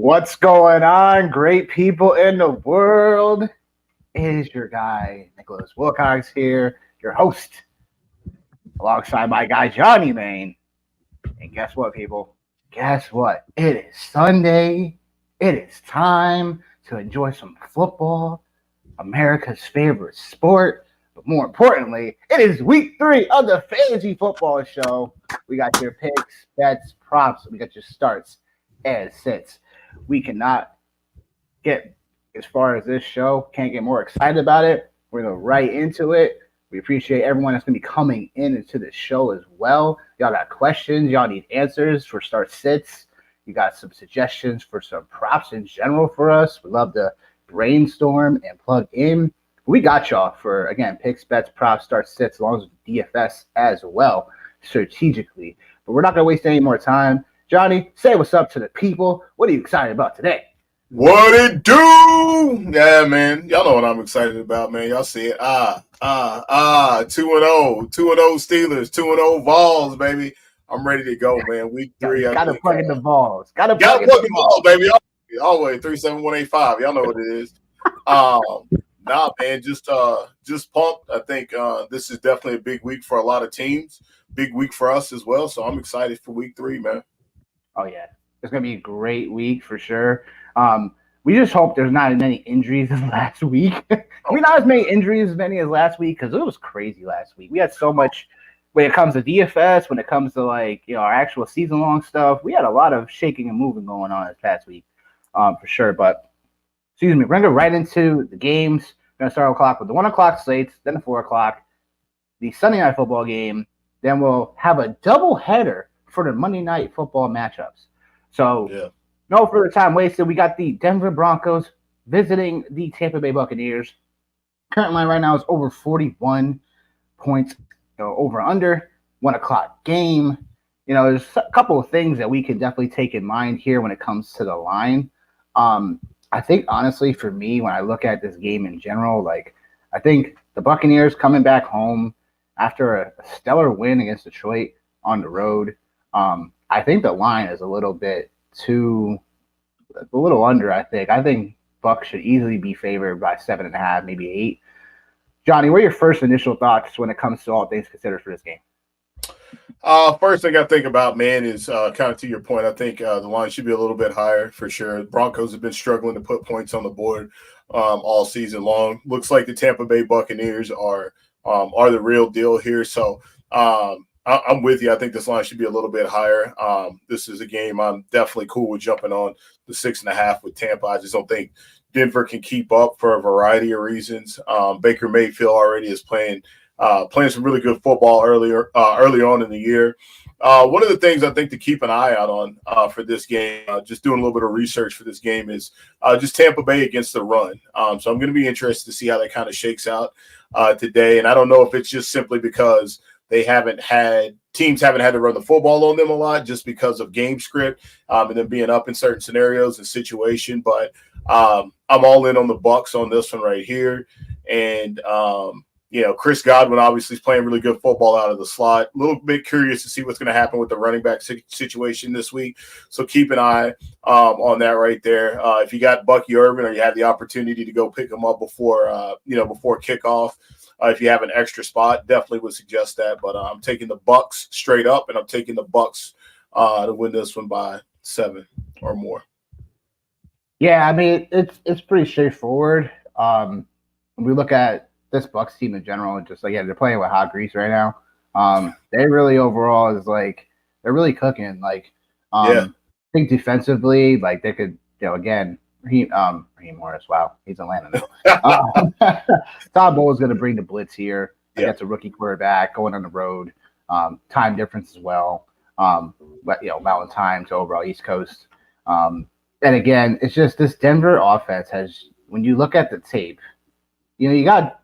What's going on, great people in the world? It is your guy, Nicholas Wilcox here, your host, alongside my guy, Johnny Main. And guess what, people? Guess what? It is Sunday. It is time to enjoy some football, America's favorite sport. But more importantly, it is week 3 of the Fantasy Football Show. We got your picks, bets, props. We got your starts and sits. We cannot get as far as this show. Can't get more excited about it. We're going to right into it. We appreciate everyone that's going to be coming into the show as well. Y'all got questions. Y'all need answers for start sits. You got some suggestions for some props in general for us. We love to brainstorm and plug in. We got y'all for, again, picks, bets, props, start sits, along with DFS as well, strategically. But we're not going to waste any more time. Johnny, say what's up to the people. What are you excited about today? What it do? Yeah, man. Y'all know what I'm excited about, man. Y'all see it. 2-0. 2-0 Steelers, 2-0 Vols, baby. I'm ready to go, man. Week 3. Gotta plug in the Vols. Gotta plug in the Vols, baby. Always 37185. Y'all know what it is. Nah, man, just pumped. I think this is definitely a big week for a lot of teams. Big week for us as well. So I'm excited for week 3, man. Oh, yeah. It's going to be a great week for sure. We just hope there's not as many injuries as last week. Not as many injuries as many as last week, because it was crazy last week. We had so much when it comes to DFS, when it comes to our actual season-long stuff. We had a lot of shaking and moving going on this past week, for sure. But, excuse me, we're going to go right into the games. We're going to start o'clock with the 1 o'clock slates, then the 4 o'clock, the Sunday night football game. Then we'll have a double header for the Monday night football matchups. So, no further time wasted. We got the Denver Broncos visiting the Tampa Bay Buccaneers. Current line right now is over 41 points, over under 1 o'clock game. There's a couple of things that we can definitely take in mind here when it comes to the line. I think, honestly, for me, when I look at this game in general, I think the Buccaneers coming back home after a stellar win against Detroit on the road, I think the line is a little under, I think. I think Bucs should easily be favored by 7.5, maybe 8. Johnny, what are your first initial thoughts when it comes to all things considered for this game? First thing I think about, man, is kind of to your point. I think the line should be a little bit higher for sure. Broncos have been struggling to put points on the board all season long. Looks like the Tampa Bay Buccaneers are the real deal here. So I'm with you. I think this line should be a little bit higher. This is a game I'm definitely cool with jumping on the 6.5 with Tampa. I just don't think Denver can keep up for a variety of reasons. Baker Mayfield already is playing some really good football early on in the year. One of the things I think to keep an eye out on for this game, just doing a little bit of research for this game, is just Tampa Bay against the run. So I'm going to be interested to see how that kind of shakes out today. And I don't know if it's just simply because teams haven't had to run the football on them a lot just because of game script and them being up in certain scenarios and situation. But I'm all in on the Bucs on this one right here. And, Chris Godwin obviously is playing really good football out of the slot. A little bit curious to see what's going to happen with the running back situation this week. So keep an eye on that right there. If you got Bucky Irvin or you have the opportunity to go pick him up before kickoff, if you have an extra spot, definitely would suggest that. But I'm taking the Bucs straight up, and I'm taking the Bucs to win this one by 7 or more. Yeah, I mean, it's pretty straightforward. When we look at this Bucs team in general, just they're playing with hot grease right now. They really overall is they're really cooking. I think defensively, they could, again, Raheem Morris. Wow, he's Atlanta now. Todd Bowles going to bring the blitz here. Against a rookie quarterback going on the road. Time difference as well. But Mountain Time to overall East Coast. And again, it's just this Denver offense has. When you look at the tape, you got.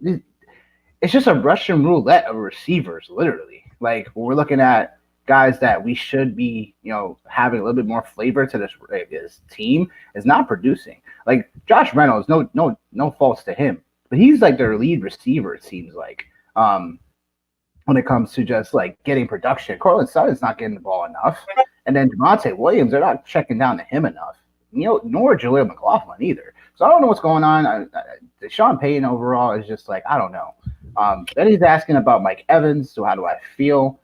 It's just a Russian roulette of receivers, literally. When we're looking at guys that we should be, having a little bit more flavor to this team, is not producing. Josh Reynolds, no faults to him, but he's their lead receiver. It seems like. when it comes to just like getting production. Cortland Sutton's not getting the ball enough. And then Javonte Williams, they're not checking down to him enough. Nor Jaleel McLaughlin either. So I don't know what's going on. Sean Payton overall is just like, I don't know. Then he's asking about Mike Evans. So how do I feel?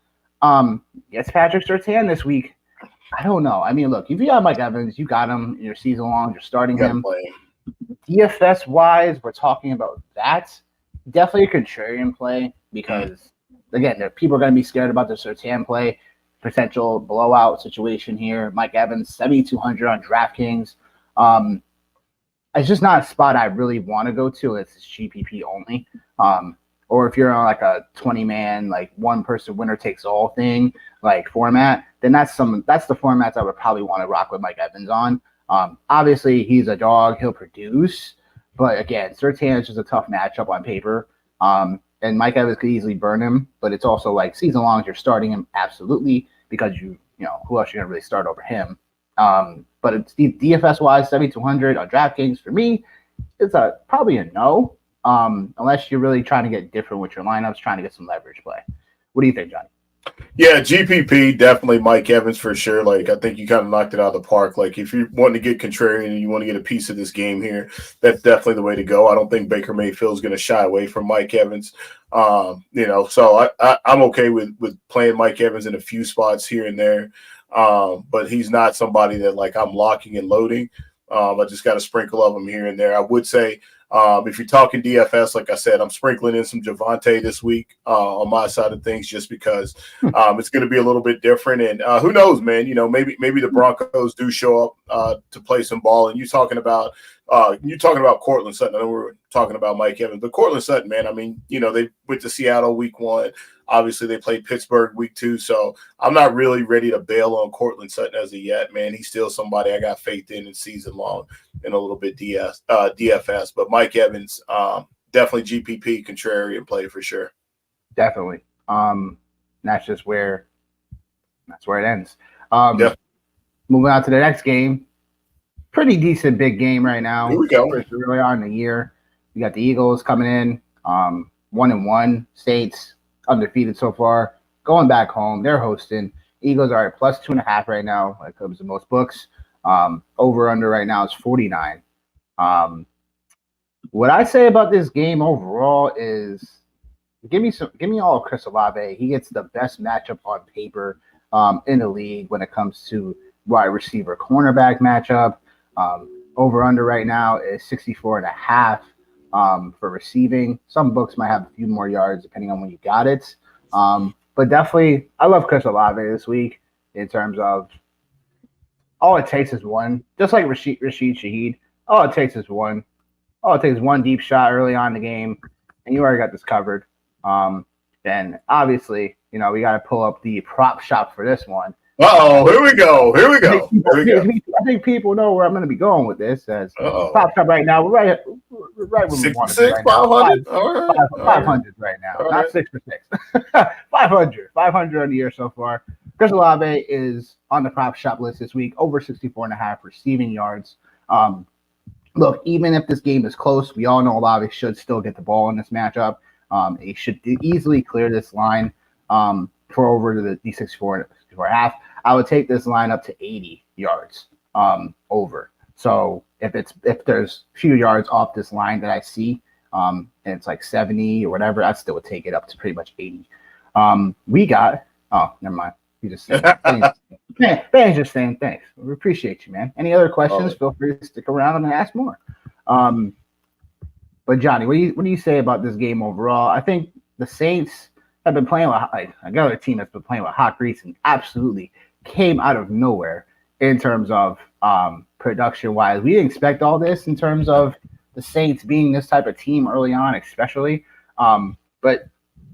Yes, Patrick Surtain this week. I don't know. I mean, look, if you got Mike Evans, you got him in your season long. You're starting him. DFS wise, we're talking about that. Definitely a contrarian play because, again, people are going to be scared about the Surtain play. Potential blowout situation here. Mike Evans, 7,200 on DraftKings. It's just not a spot I really want to go to. It's GPP only. Or if you're on like a 20-man, like one-person winner takes all thing, like format, then that's the formats I would probably want to rock with Mike Evans on. Obviously, he's a dog. He'll produce. But again, Surtain is just a tough matchup on paper. And Mike Evans could easily burn him. But it's also like season long, you're starting him absolutely because you know, who else you're going to really start over him. But it's DFS-wise, 7,200 on DraftKings. For me, it's probably a no. Unless you're really trying to get different with your lineups, trying to get some leverage play. What do you think, Johnny? Yeah, GPP, definitely Mike Evans for sure. Like, I think you kind of knocked it out of the park. Like, if you're wanting to get contrarian and you want to get a piece of this game here, that's definitely the way to go. I don't think Baker Mayfield is going to shy away from Mike Evans. So I'm okay with playing Mike Evans in a few spots here and there. But he's not somebody that, like, I'm locking and loading. I just got a sprinkle of them here and there. I would say, if you're talking DFS, like I said, I'm sprinkling in some Javonte this week on my side of things, just because it's going to be a little bit different. And who knows, man? You know, maybe the Broncos do show up to play some ball. And you're talking about Cortland Sutton. I know we're talking about Mike Evans, but Cortland Sutton, man. I mean, you know, they went to Seattle week 1. Obviously, they played Pittsburgh week 2, so I'm not really ready to bail on Cortland Sutton as of yet, man. He's still somebody I got faith in season long and a little bit DFS. But Mike Evans, definitely GPP contrarian play for sure. Definitely. That's where it ends. Moving on to the next game. Pretty decent big game right now. Here we go. First early on in the year. You got the Eagles coming in, 1-1. Saints undefeated so far. Going back home, they're hosting. Eagles are at plus 2.5 right now. That comes to most books. Over under right now is 49. What I say about this game overall is give me all of Chris Olave. He gets the best matchup on paper in the league when it comes to wide receiver cornerback matchup. Over under right now is 64.5 for receiving. Some books might have a few more yards depending on when you got it. But definitely, I love Chris Olave this week in terms of all it takes is one. Just like Rashid Shaheed, all it takes is one. All it takes is one deep shot early on in the game, and you already got this covered. Then obviously, you know, we got to pull up the prop shop for this one. Here we go. I think people know where I'm going to be going with this. As prop shop right now, we're right where we want to be right 500? now. All right. 500 right now, All not right. 6 for 6. 500 on the year so far. Chris Olave is on the prop shop list this week, over 64.5 receiving yards. Look, even if this game is close, we all know Olave should still get the ball in this matchup. He should easily clear this line for over the 64.5. I would take this line up to 80 yards over. So if there's a few yards off this line that I see, and it's like 70 or whatever, I still would take it up to pretty much 80. Never mind. You just saying. Ben's just saying thanks. We appreciate you, man. Any other questions? Feel free to stick around and ask more. But Johnny, what do you say about this game overall? I think the Saints have been playing with another team that's been playing with hot grease and absolutely came out of nowhere in terms of production wise. We didn't expect all this in terms of the Saints being this type of team early on, especially. But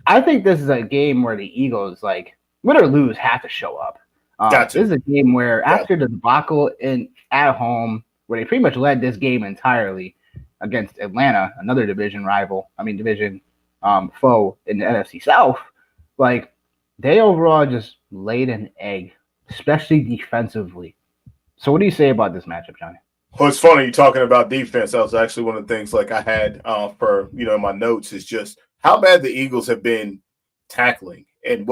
I think this is a game where the Eagles, like, win or lose, have to show up. Gotcha. This is a game where after the debacle at home, where they pretty much led this game entirely against Atlanta, another division foe in the NFC South, like, they overall just laid an egg, especially defensively. So what do you say about this matchup, Johnny? Well, it's funny you're talking about defense. That was actually one of the things like I had for, in my notes is just how bad the Eagles have been tackling. And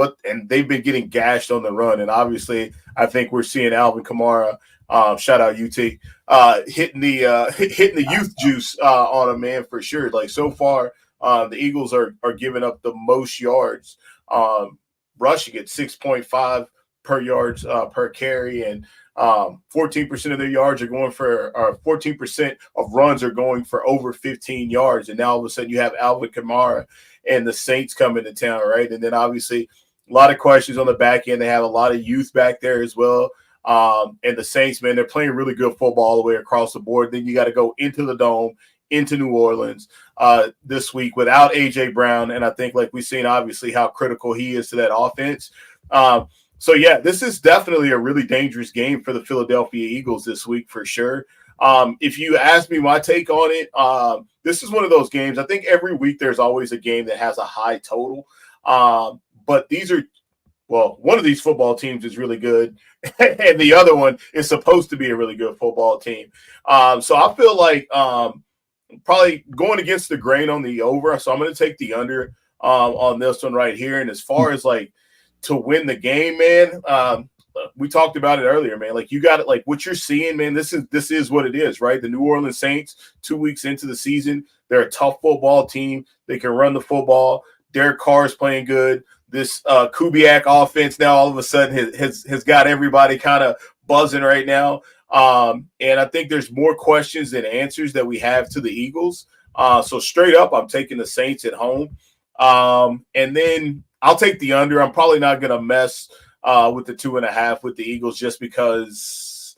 they've been getting gashed on the run. And obviously, I think we're seeing Alvin Kamara, shout out UT, hitting the youth juice on a man for sure. Like so far, the Eagles are giving up the most yards rushing at 6.5 per yards per carry, and 14% of their yards are going for, or 14% of runs are going for over 15 yards. And now all of a sudden you have Alvin Kamara and the Saints coming to town, right? And then obviously a lot of questions on the back end. They have a lot of youth back there as well. And the Saints, man, they're playing really good football all the way across the board. Then you got to go into the Dome, into New Orleans this week without A.J. Brown. And I think, like we've seen, obviously, how critical he is to that offense. So, yeah, this is definitely a really dangerous game for the Philadelphia Eagles this week for sure. If you ask me my take on it, this is one of those games. I think every week there's always a game that has a high total. But these are, well, one of these football teams is really good, and the other one is supposed to be a really good football team. So I feel like probably going against the grain on the over. So I'm going to take the under on this one right here. And as far as like to win the game, man, we talked about it earlier, man. Like you got it, like what you're seeing, man. This is what it is, right? The New Orleans Saints, 2 weeks into the season, they're a tough football team. They can run the football. Derek Carr is playing good. This Kubiak offense now all of a sudden has got everybody kind of buzzing right now. And I think there's more questions than answers that we have to the Eagles. So straight up, I'm taking the Saints at home. And then I'll take the under. I'm probably not going to mess with the 2.5 with the Eagles just because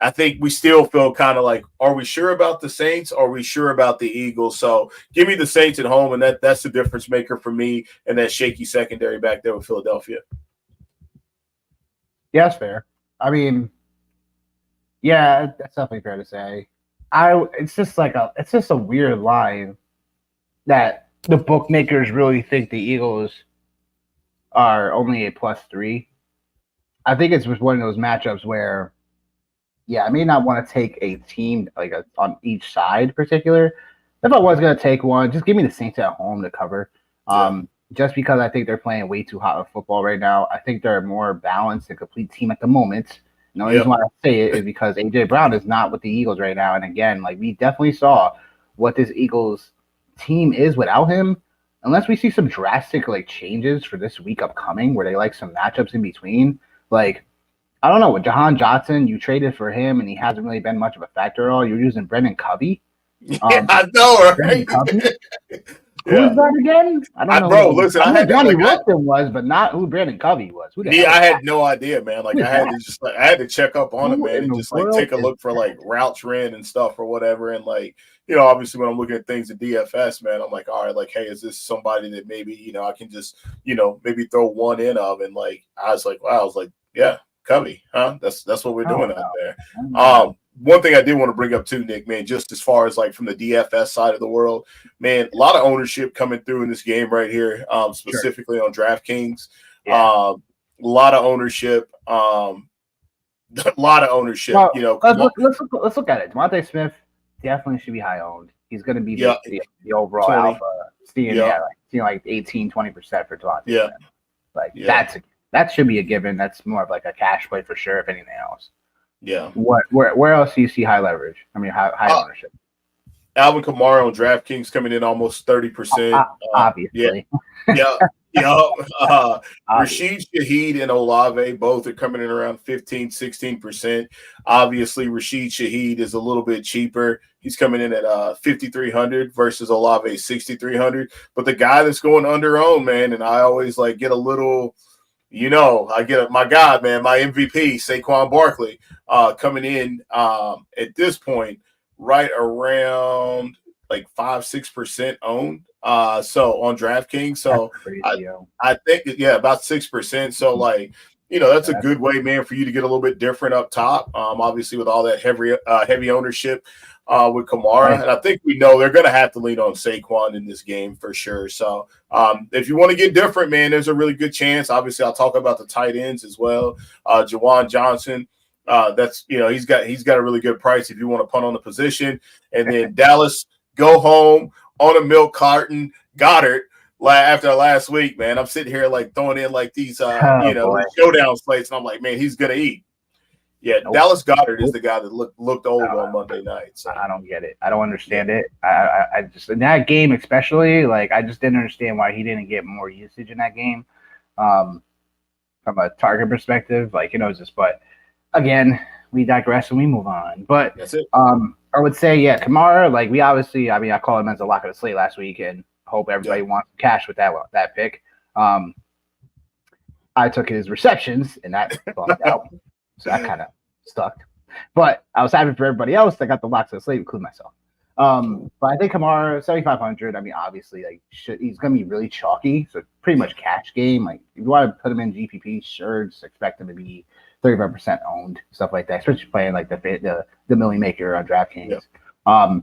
I think we still feel kind of like, are we sure about the Saints? Are we sure about the Eagles? So give me the Saints at home, and that's the difference maker for me and that shaky secondary back there with Philadelphia. Yeah, that's fair. I mean, yeah, that's definitely fair to say. It's just a weird line that the bookmakers really think the Eagles are only a +3. I think it's just one of those matchups where, yeah, I may not want to take a team on each side particular. If I was going to take one, just give me the Saints at home to cover. Just because I think they're playing way too hot of football right now. I think they're a more balanced and complete team at the moment. And the only reason why I say it is because A.J. Brown is not with the Eagles right now. And again, like we definitely saw what this Eagles team is without him. Unless we see some drastic changes for this week upcoming where they like some matchups in between. Like, I don't know, with Jahan Johnson, you traded for him and he hasn't really been much of a factor at all. You're using Brendan Covey. I know, right? Who's that again? I don't know. Bro, listen, I know Johnny Wilson was, but not who Brandon Covey was. I had no idea, man. Like I had to check up on him, man, and just take a look for routes ran and stuff or whatever. And obviously when I'm looking at things at DFS, man, I'm like, all right, like, hey, is this somebody that maybe, I can just, maybe throw one in of? And I was like, wow, yeah, Covey, huh? That's what we're doing out there. One thing I did want to bring up too, Nick, man, just as far as from the DFS side of the world, man, a lot of ownership coming through in this game right here, specifically on DraftKings. Yeah. A lot of ownership. Well, let's look at it. DeVonta Smith definitely should be high owned. He's going to be the overall 20. Alpha. Seeing 18, 20% for DeVonta Smith. That should be a given. That's more of a cash play for sure, if anything else. Yeah. Where else do you see high leverage? I mean, high ownership. Alvin Kamara on DraftKings coming in almost 30%. Obviously. Rashid Shaheed and Olave both are coming in around 15, 16%. Obviously, Rashid Shaheed is a little bit cheaper. He's coming in at 5,300 versus Olave 6,300. But the guy that's going under owned, man, and I always get a little. I get my God, man, my MVP, Saquon Barkley, coming in at this point right around 5-6% owned. So on DraftKings, so I think about 6%. So that's a good way, man, for you to get a little bit different up top. Obviously with all that heavy ownership with Kamara, and I think we know they're going to have to lean on Saquon in this game for sure. So if you want to get different, man, there's a really good chance. Obviously, I'll talk about the tight ends as well. Jawan Johnson, that's he's got a really good price if you want to punt on the position. And then Dallas, go home on a milk carton. Goddard, after last week, man, I'm sitting here like throwing in like these, boy. showdown slates, and I'm like, man, he's gonna eat. Yeah, Nope. Dallas Goedert is the guy that looked old on Monday night. So. I don't get it. I don't understand it. I just in that game especially, like I just didn't understand why he didn't get more usage in that game. From a target perspective, like but again, we digress and we move on. But that's it. I would say, yeah, Kamara, like we obviously, I mean, I called him as a lock of the slate last week, and hope everybody wants cash with that pick. I took his receptions, and that bumped out. So that kind of stuck. But I was happy for everybody else that got the locks of the slate, including myself. But I think Kamara, 7,500, I mean, obviously, like he's going to be really chalky. So pretty much cash game. Like if you want to put him in GPP, sure, just expect him to be 35% owned, stuff like that, especially playing like the Millie Maker on DraftKings. Yeah.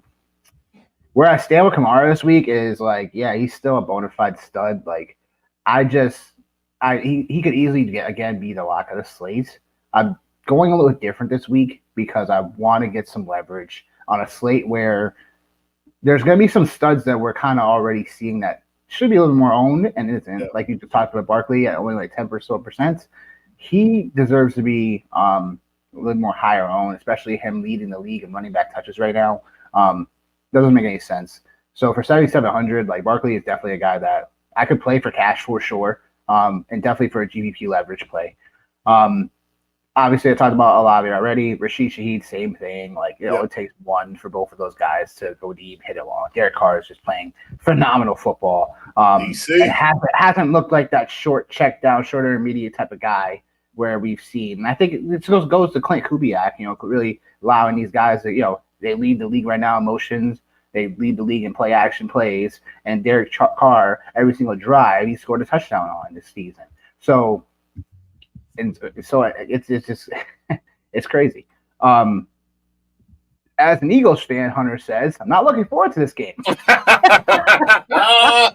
Where I stand with Kamara this week is like, yeah, he's still a bona fide stud. Like he could easily be the lock of the slate. I'm going a little different this week because I want to get some leverage on a slate where there's going to be some studs that we're kind of already seeing that should be a little more owned and isn't. Yeah. Like you just talked about Barkley at only like 10%. He deserves to be a little more higher owned, especially him leading the league in running back touches right now. Doesn't make any sense. So for 7,700, like Barkley is definitely a guy that I could play for cash for sure, and definitely for a GPP leverage play. Obviously, I talked about Olave already. Rashid Shaheed, same thing. Like, it takes one for both of those guys to go deep, hit it long. Derek Carr is just playing phenomenal football. And hasn't looked like that short check down, short intermediate type of guy where we've seen. And I think it goes to Clint Kubiak, really allowing these guys that, they lead the league right now in motions. They lead the league in play action plays. And Derek Carr, every single drive, he scored a touchdown on this season. So it's just it's crazy. As an Eagles fan, Hunter says, I'm not looking forward to this game. I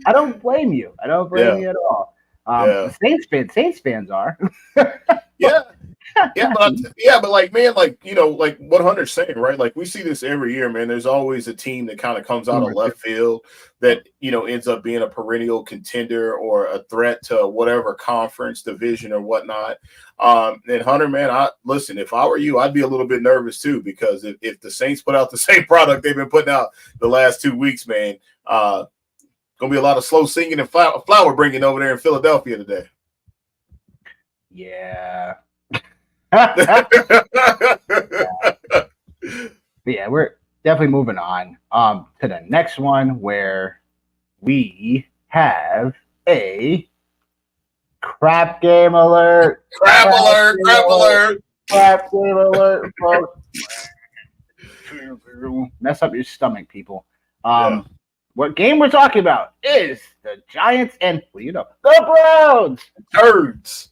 don't blame you. I don't blame you at all. Saints fans are. but like, man, like what Hunter's saying, right? Like we see this every year, man. There's always a team that kind of comes out of left field that ends up being a perennial contender or a threat to whatever conference, division, or whatnot. And Hunter, man, listen, if I were you, I'd be a little bit nervous too, because if the Saints put out the same product they've been putting out the last 2 weeks, man, gonna be a lot of slow singing and flower bringing over there in Philadelphia today. Yeah. Yeah, we're definitely moving on to the next one where we have a crap game alert. Crap alert. Mess up your stomach, people. What game we're talking about is the Giants and the Browns. Turds.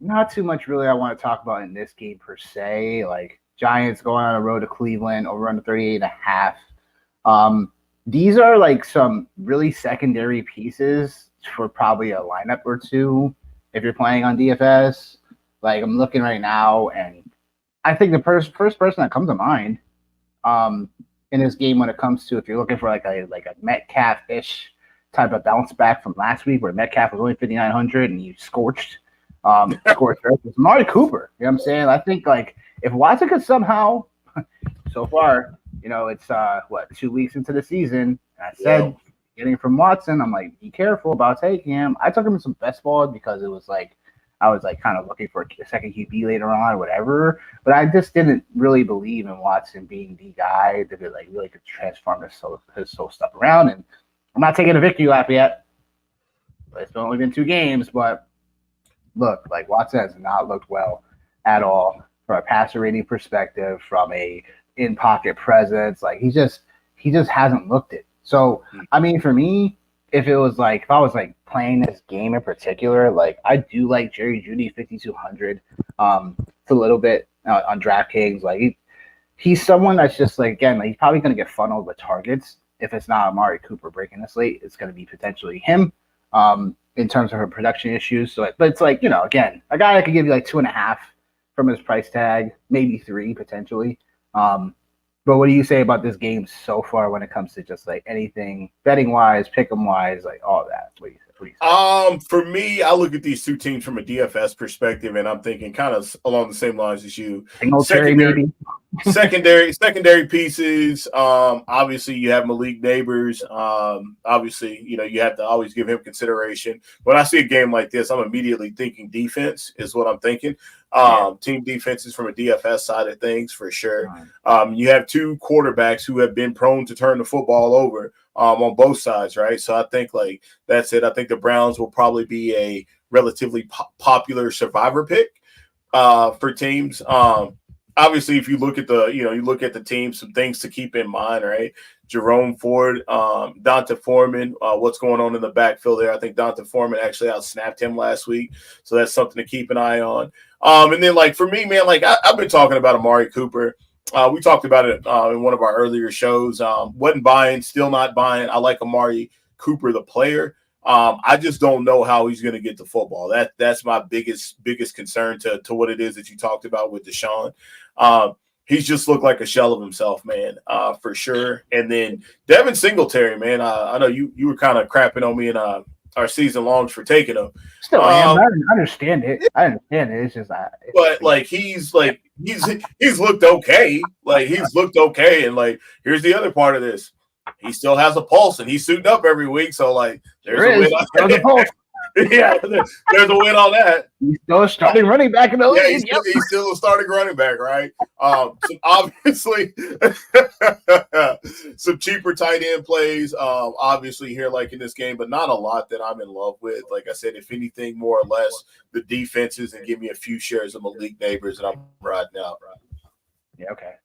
Not too much really I want to talk about in this game per se. Like Giants going on the road to Cleveland, over under 38.5. These are like some really secondary pieces for probably a lineup or two if you're playing on DFS. Like I'm looking right now, and I think the first person that comes to mind in this game when it comes to if you're looking for like a Metcalf-ish type of bounce back from last week where Metcalf was only 5,900 and you scorched it's Amari Cooper. You know what I'm saying? I think like if Watson could somehow, so far, it's 2 weeks into the season. I said getting from Watson, I'm like, be careful about taking him. I took him in some best balls because it was like I was like kind of looking for a second QB later on or whatever. But I just didn't really believe in Watson being the guy that really could transform his soul stuff around. And I'm not taking a victory lap yet. It's only been 2 games, but look, like Watson has not looked well at all from a passer rating perspective, from a in-pocket presence. Like he just hasn't looked it. So, I mean, for me, if I was playing this game in particular, like I do like Jerry Jeudy 5,200. It's a little bit on DraftKings. Like he's someone that's just like, again, like he's probably going to get funneled with targets. If it's not Amari Cooper breaking the slate, it's going to be potentially him. In terms of her production issues. So, but it's like, again, a guy that could give you like 2.5 from his price tag, maybe 3 potentially. But what do you say about this game so far when it comes to just like anything betting wise, pick 'em wise, like all that? What do you say? For me, I look at these two teams from a DFS perspective, and I'm thinking kind of along the same lines as you. Singletary, maybe. secondary pieces. Obviously, you have Malik Neighbors. Obviously, you have to always give him consideration. When I see a game like this, I'm immediately thinking defense is what I'm thinking. Team defenses from a DFS side of things for sure. You have two quarterbacks who have been prone to turn the football over on both sides, right? So I think like that's it. I think the Browns will probably be a relatively popular survivor pick for teams. Obviously, if you look at the team, some things to keep in mind, right? Jerome Ford, Donta Foreman, what's going on in the backfield there? I think Donta Foreman actually outsnapped him last week, so that's something to keep an eye on. And then, like for me, man, like I've been talking about Amari Cooper. We talked about it in one of our earlier shows. Wasn't buying, still not buying. I like Amari Cooper, the player. I just don't know how he's going to get the football. That's my biggest concern to what it is that you talked about with Deshaun. He's just looked like a shell of himself, man, for sure. And then Devin Singletary, man, I know you were kind of crapping on me in our season longs for taking him. Still am. I understand it. It's just but like he's looked okay. Like he's looked okay. And like here's the other part of this. He still has a pulse and he's suiting up every week. So like there's a win on that. Yeah, there's a win on that. He's still a starting running back in the league. He's still a starting running back, right? So obviously some cheaper tight end plays, obviously here like in this game, but not a lot that I'm in love with. Like I said, if anything, more or less the defenses and give me a few shares of Malik Neighbors and I'm riding out. Yeah, okay.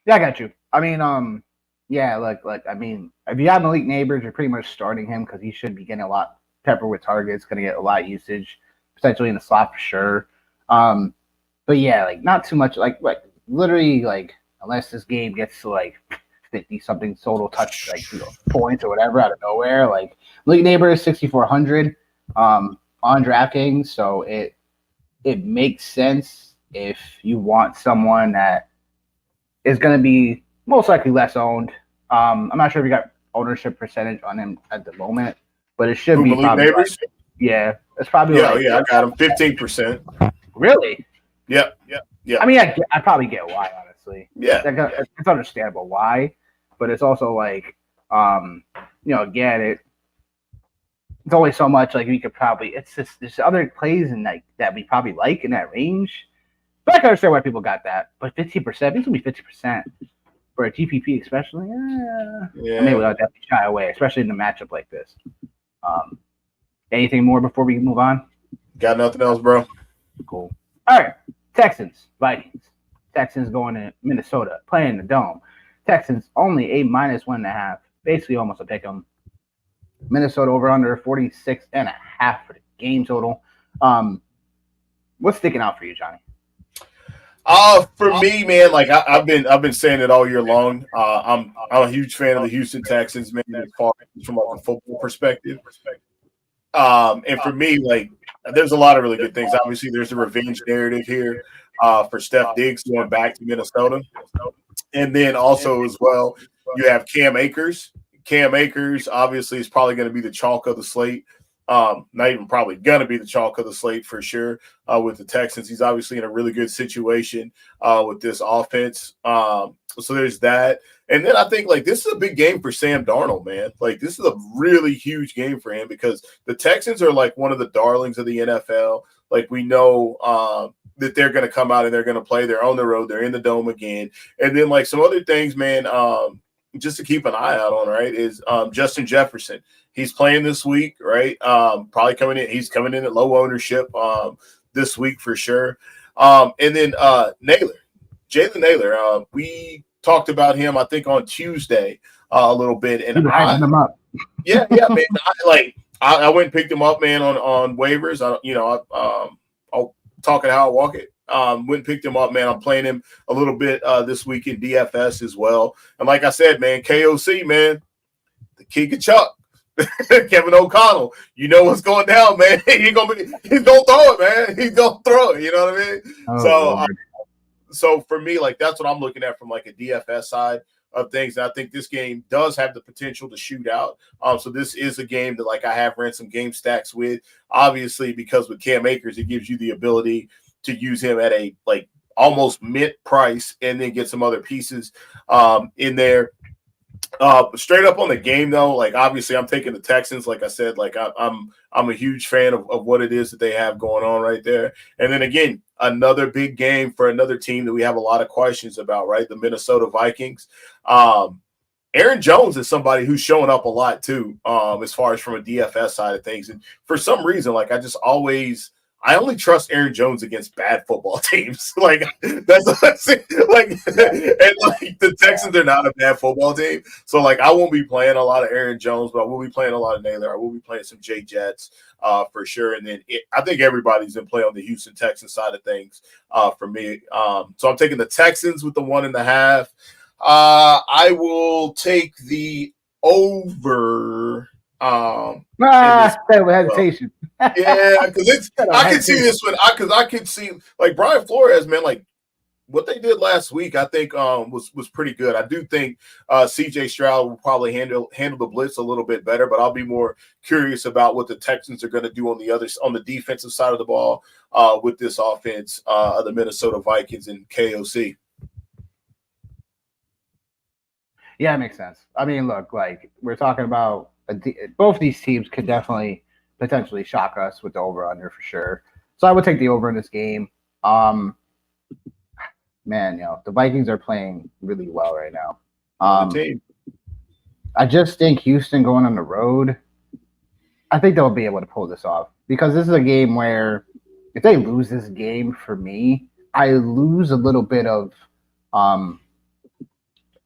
Yeah, I got you. I mean, yeah, like I mean, if you have Malik Neighbors, you're pretty much starting him because he should be getting a lot pepper with targets, going to get a lot of usage, potentially in the slot for sure. But yeah, like not too much, like literally like unless this game gets to like 50 something total touch, like points or whatever out of nowhere. Like Malik Neighbors 6,400 on DraftKings, so it makes sense if you want someone that is going to be most likely less owned. I'm not sure if you got ownership percentage on him at the moment. But it should be probably Neighbors? It's probably I got him 15%. Really? Yep. I mean, I probably get why, honestly. Yeah, it's understandable why, but it's also like, again, it's only so much. Like we could probably, it's just there's other plays in like that we probably like in that range. But I can understand why people got that. But 15%, this will be 50% for a GPP, especially. Yeah. Maybe we'll definitely shy away, especially in a matchup like this. Anything more before we move on? Got nothing else, bro. Cool. All right. Texans, Vikings. Texans going to Minnesota, playing the Dome. Texans only a -1.5, basically almost a pick 'em. Minnesota over under 46.5 for the game total. What's sticking out for you, Johnny? For me, man, like I've been saying it all year long. I'm a huge fan of the Houston Texans, man, as far as from a football perspective. And for me, like, there's a lot of really good things. Obviously, there's a revenge narrative here for Steph Diggs going back to Minnesota, and then also as well, you have Cam Akers. Cam Akers obviously is probably going to be the chalk of the slate. Not even probably going to be the chalk of the slate for sure with the Texans. He's obviously in a really good situation with this offense. So there's that. And then I think like this is a big game for Sam Darnold, man. Like this is a really huge game for him because the Texans are like one of the darlings of the NFL. Like we know that they're going to come out and they're going to play. They're on the road. They're in the Dome again. And then like some other things, man, just to keep an eye out on, right, is Justin Jefferson. He's playing this week, right? Probably coming in. He's coming in at low ownership this week for sure. And then Jalen Naylor. We talked about him, I think, on Tuesday a little bit. And him up. Yeah, man. I went and picked him up, man, on waivers. I'll talk it how I walk it. Went and picked him up, man. I'm playing him a little bit this week in DFS as well. And like I said, man, KOC, man, the king of Chuck. Kevin O'Connell, you know what's going down, man. He's gonna throw it, man. He's gonna throw it. You know what I mean? so for me, like that's what I'm looking at from like a DFS side of things. And I think this game does have the potential to shoot out. So this is a game that like I have ran some game stacks with. Obviously, because with Cam Akers, it gives you the ability to use him at a like almost mid price and then get some other pieces in there. Straight up on the game though, like obviously I'm taking the Texans. Like I said, like I'm a huge fan of what it is that they have going on right there. And then again, another big game for another team that we have a lot of questions about, right? The Minnesota Vikings. Aaron Jones is somebody who's showing up a lot too, as far as from a DFS side of things. And for some reason, like I only trust Aaron Jones against bad football teams. Like that's like, and like the Texans are not a bad football team. So like I won't be playing a lot of Aaron Jones, but I will be playing a lot of Naylor. I will be playing some Jay Jets for sure. And then I think everybody's in play on the Houston Texans side of things for me. So I'm taking the Texans with the 1.5. I will take the over. Hesitation. Yeah, because I can see this one. I could see like Brian Flores, man. Like what they did last week, I think was pretty good. I do think C.J. Stroud will probably handle the blitz a little bit better, but I'll be more curious about what the Texans are going to do on the defensive side of the ball with this offense of the Minnesota Vikings and KOC. Yeah, it makes sense. I mean, look, like we're talking about both these teams could definitely potentially shock us with the over-under for sure. So I would take the over in this game. Man, the Vikings are playing really well right now. I just think Houston going on the road, I think they'll be able to pull this off because this is a game where if they lose this game for me, I lose a little bit of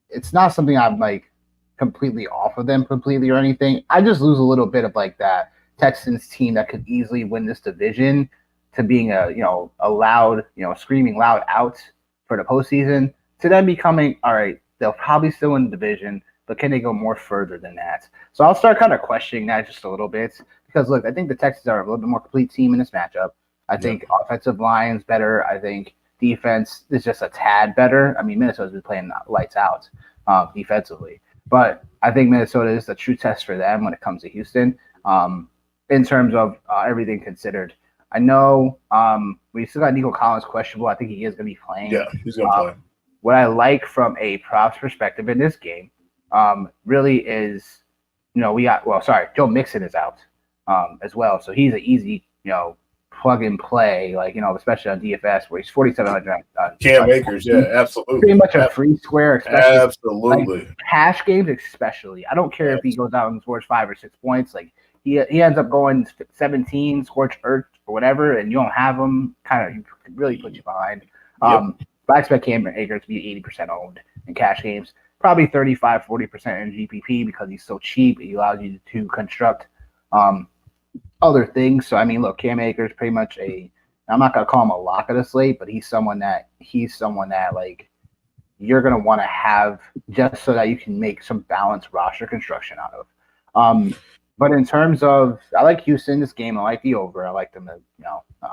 it's not something I'm like completely off of them completely or anything. I just lose a little bit of like that Texans team that could easily win this division to being a loud, screaming loud out for the postseason to them becoming all right. They'll probably still win the division, but can they go more further than that? So I'll start kind of questioning that just a little bit because look, I think the Texans are a little bit more complete team in this matchup. I think offensive line's better. I think defense is just a tad better. I mean, Minnesota's been playing lights out defensively, but I think Minnesota is the true test for them when it comes to Houston in terms of everything considered. I know we still got Nico Collins questionable. I think he is going to be playing. Yeah, he's going to play. What I like from a props perspective in this game really is, Joe Mixon is out as well. So he's an easy, plug and play, especially on DFS where he's 4,700. Cam Akers, yeah, absolutely. Pretty much a free square, especially. Absolutely. Like, cash games, especially. I don't care if he goes out and scores 5 or 6 points. Like he ends up going 17, scorched earth or whatever, and you don't have him. Kind of really put you behind. I expect Cam Akers to be 80% owned in cash games, probably 35, 40% in GPP because he's so cheap. He allows you to construct other things. So, I mean, look, Cam Akers pretty much I'm not going to call him a lock of the slate, but he's someone that like you're going to want to have just so that you can make some balanced roster construction out of. But in terms of, I like Houston this game. I like the over. I like them to,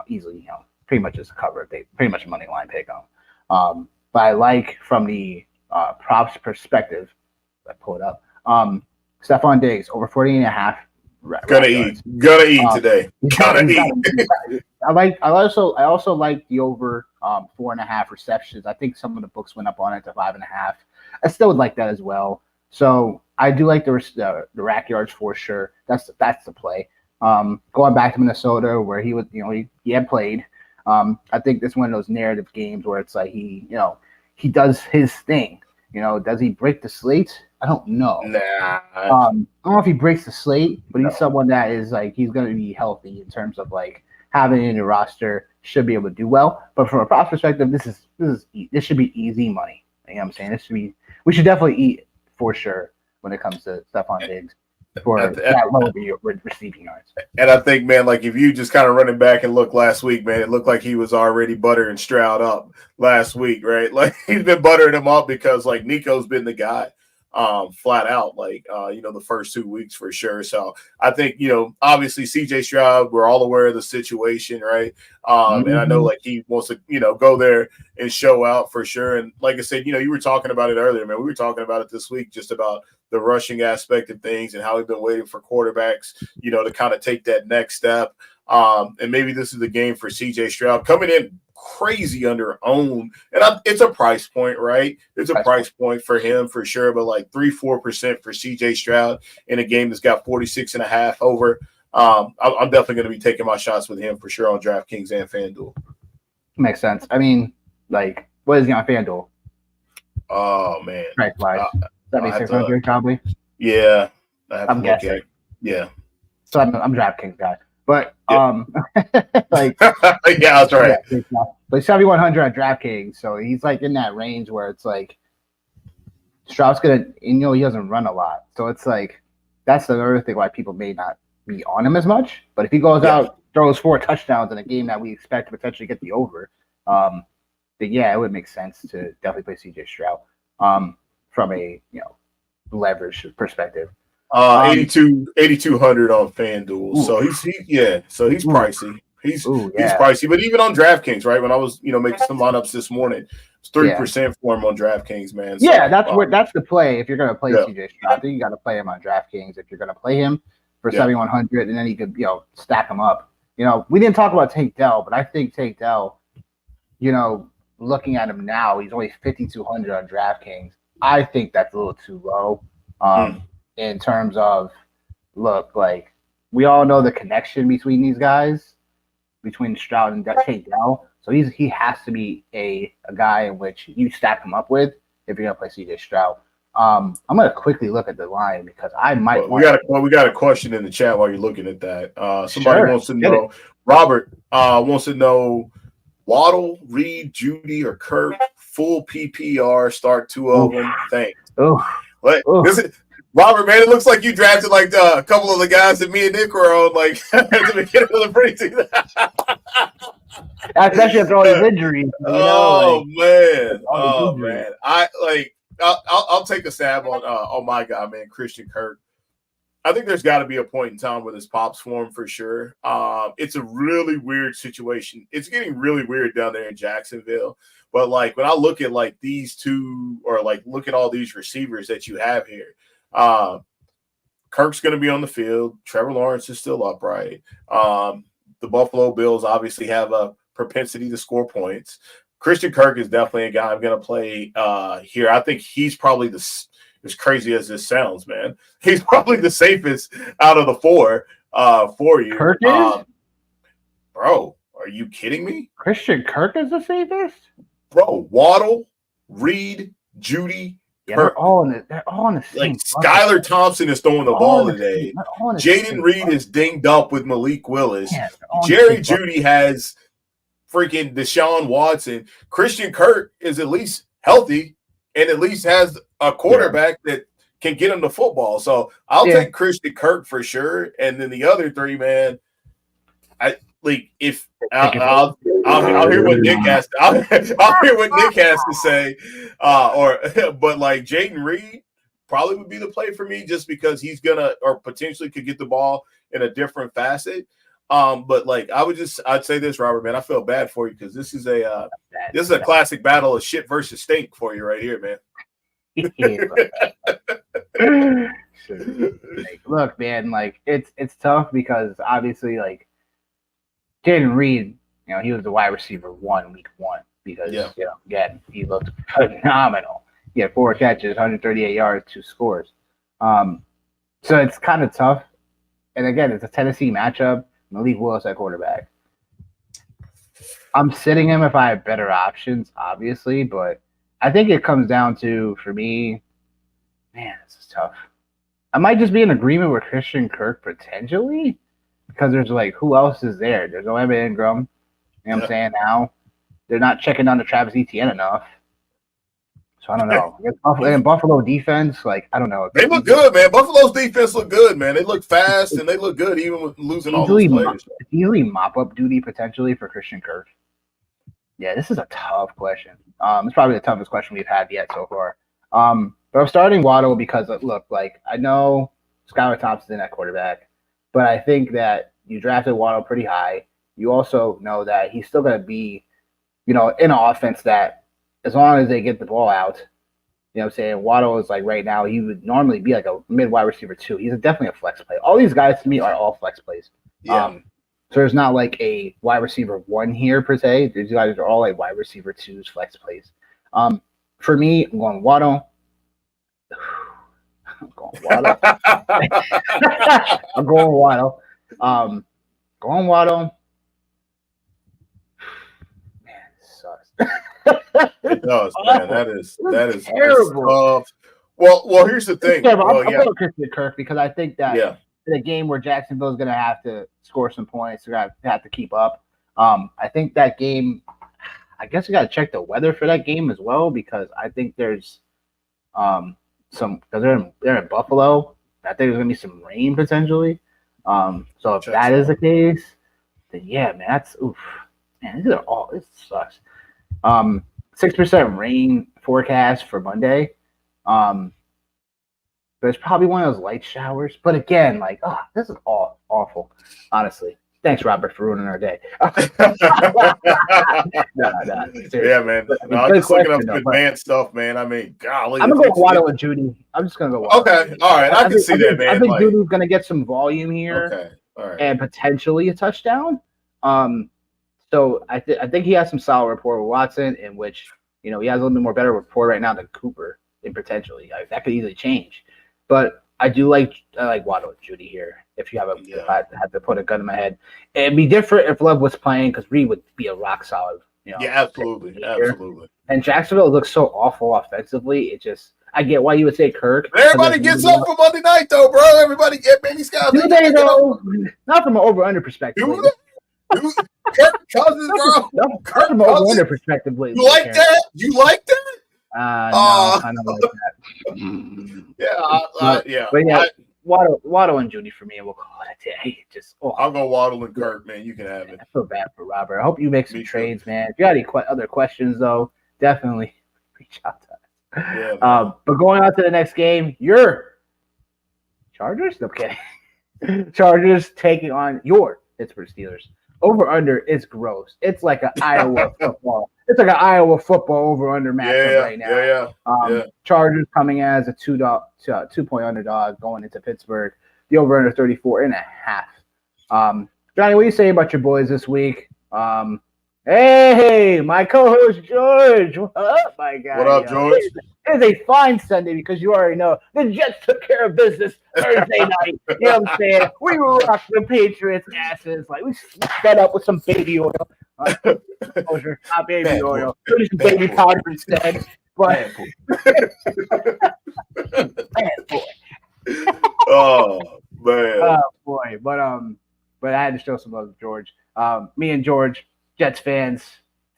easily, pretty much just cover. They pretty much a money line pick on. But I like from the props perspective, I pull it up. Stephon Diggs over 40.5. Gonna eat today. Gotta eat. I also like the over 4.5 receptions. I think some of the books went up on it to 5.5. I still would like that as well. So I do like the rack yards for sure. That's the play. Going back to Minnesota where he was, he had played. I think this is one of those narrative games where it's like he does his thing. Does he break the slate? I don't know. Nah. I don't know if he breaks the slate, but he's someone that is like he's going to be healthy in terms of like having it in your roster, should be able to do well. But from a props perspective, this should be easy money. You know what I'm saying? We should definitely eat for sure when it comes to Stephon Diggs for that low receiving yards. And I think, man, like if you just kind of running back and look last week, man, it looked like he was already buttering Stroud up last week, right? Like he's been buttering him up because like Nico's been the guy. flat out, like, the first 2 weeks for sure. So I think, obviously CJ Stroud, we're all aware of the situation, right? And I know like he wants to, go there and show out for sure. And like I said, you were talking about it earlier, man. We were talking about it this week, just about the rushing aspect of things and how we've been waiting for quarterbacks, to kind of take that next step. And maybe this is the game for CJ Stroud coming in crazy under own. And it's a price point, right? It's a price point for him for sure. But like 3-4% for CJ Stroud in a game that's got 46.5 over. I'm definitely going to be taking my shots with him for sure on DraftKings and FanDuel. Makes sense. I mean, like, what is he on FanDuel? Oh, man. Price-wise. 7,600 probably. Yeah. I'm guessing. Yeah. So I'm DraftKings guy. But like yeah, that's right. Yeah, but 7,100 on DraftKings, so he's like in that range where it's like Stroud's gonna, he doesn't run a lot, so it's like that's another thing why people may not be on him as much. But if he goes out, throws 4 touchdowns in a game that we expect to potentially get the over, then yeah, it would make sense to definitely play CJ Stroud from a leverage perspective. 8,200 on FanDuel. Ooh. So he's pricey. He's pricey. But even on DraftKings, right? When I was, making some lineups this morning, it's 3% for him on DraftKings, man. So, yeah, that's the play. If you're gonna play CJ Stroud, I think you gotta play him on DraftKings if you're gonna play him for 7,100, and then you could, stack him up. We didn't talk about Tank Dell, but I think Tank Dell, looking at him now, he's only 5,200 on DraftKings. I think that's a little too low. In terms of, look, like, we all know the connection between these guys, between Stroud and Tank Dell. So he has to be a guy in which you stack him up with if you're gonna play CJ Stroud. I'm gonna quickly look at the line because I might. We got a question in the chat while you're looking at that. Somebody wants to know. Robert wants to know Waddle, Reed, Judy, or Kirk full PPR. Start 2 of them. Thanks. This is. Robert, man, it looks like you drafted like a couple of the guys that me and Nick were on, like at the beginning of the preseason. Especially after all his injuries. Man. I'll take a stab on my guy, man, Christian Kirk. I think there's got to be a point in time where this pops for him for sure. It's a really weird situation. It's getting really weird down there in Jacksonville. But like when I look at like these two, or like look at all these receivers that you have here. Kirk's going to be on the field. Trevor Lawrence is still upright. The Buffalo Bills obviously have a propensity to score points. Christian Kirk is definitely a guy I'm going to play here. I think he's probably as crazy as this sounds, man. He's probably the safest out of the 4 for you. Kirk is? Bro, are you kidding me? Christian Kirk is the safest? Bro, Waddle, Reed, Judy, yeah, they're all in the same. Like Skylar Thompson is throwing the ball today. Jaden Reed is dinged up with Malik Willis. Yeah, Jerry Jeudy has freaking Deshaun Watson. Christian Kirk is at least healthy and at least has a quarterback that can get him the football. So I'll take Christian Kirk for sure. And then the other 3, man, I'll hear what Nick has to. I'll hear what Nick has to say. But like Jaden Reed probably would be the play for me, just because he's gonna or potentially could get the ball in a different facet. But like I'd say this, Robert, man, I feel bad for you because this is a classic battle of shit versus stink for you right here, man. Look, man, like it's tough because obviously like Jaden Reed, he was the wide receiver 1 week 1 because again, he looked phenomenal. He had 4 catches, 138 yards, 2 scores. So it's kind of tough. And again, it's a Tennessee matchup. Malik Willis at quarterback. I'm sitting him if I have better options, obviously, but I think it comes down to, for me, man, this is tough. I might just be in agreement with Christian Kirk potentially, because there's like, who else is there? There's no Evan Ingram. You know what I'm saying now? They're not checking on the Travis Etienne enough. So I don't know. Buffalo defense, like, I don't know. They look good, man. Buffalo's defense look good, man. They look fast and they look good even with losing all those players. It's easily mop-up duty potentially for Christian Kirk. Yeah, this is a tough question. It's probably the toughest question we've had yet so far. But I'm starting Waddle because look, like I know Skylar Thompson's at quarterback, but I think that you drafted Waddle pretty high. You also know that he's still going to be, in an offense that as long as they get the ball out, what I'm saying? Waddle is like right now, he would normally be like a mid wide receiver too. He's definitely a flex play. All these guys to me are all flex plays. Yeah. So there's not like a wide receiver 1 here per se. These guys are all like wide receiver 2s, flex plays. For me, I'm going Waddle. I'm going Waddle. I'm going Waddle. Going Waddle. Man, this sucks. It does, man. That is terrible. Tough. Well, here's the thing. I'm going Christian Kirk because I think that in a game where Jacksonville is going to have to score some points, they're going to have to keep up. I think that game, I guess we got to check the weather for that game as well because I think there's because they're in Buffalo. I think there's going to be some rain potentially. So if that is the case, then yeah, man, that's oof. Man, this sucks. 6% rain forecast for Monday. There's probably one of those light showers. But again, like, this is awful, honestly. Thanks, Robert, for ruining our day. Yeah, man. No, I'm just looking up some advanced stuff, man. I mean, golly. I'm going to go Waddle and Judy. I'm just going to go Waddle. Okay. All right. I can see that, man. I think Judy's going to get some volume here. Okay. All right. And potentially a touchdown. So I think he has some solid rapport with Watson, in which, he has a little bit more better rapport right now than Cooper, and potentially. That could easily change. But I like Waddle and Judy here. If I had to put a gun in my head, it'd be different if Love was playing because Reed would be a rock solid. Yeah, absolutely. And Jacksonville looks so awful offensively. I get why you would say Kirk. Everybody gets up for Monday night, though, bro. Everybody get these guys. Do they though? Not from an over/under perspective. Do they? Kirk Cousins, bro. No, Kirk from an over/under perspective. You like that? You like that? No, I don't like that. Yeah. But yeah, Waddle and Judy for me, and we'll call it a day. I'll go Waddle and Kirk, man. You can have it. I feel bad for Robert. I hope you make some trades, man. If you got any other questions, though, definitely reach out to us. Yeah, but going on to the next game, your Chargers? No kidding. Chargers taking on your Pittsburgh Steelers. Over/under is gross. It's like an Iowa football. It's like an Iowa football over/under matchup right now. Yeah. Chargers coming as a 2-point underdog going into Pittsburgh. The over/under 34.5. Johnny, what do you say about your boys this week? Hey, my co-host George. What up, my guy? What up, George? It is a fine Sunday because you already know the Jets took care of business Thursday night. You know what I'm saying? We rocked the Patriots' asses. Like, we fed up with some baby oil. Not baby oil. Maybe some baby powder instead. But, man, boy. Oh, man. Oh, boy. But I had to show some love to George. Me and George, Jets fans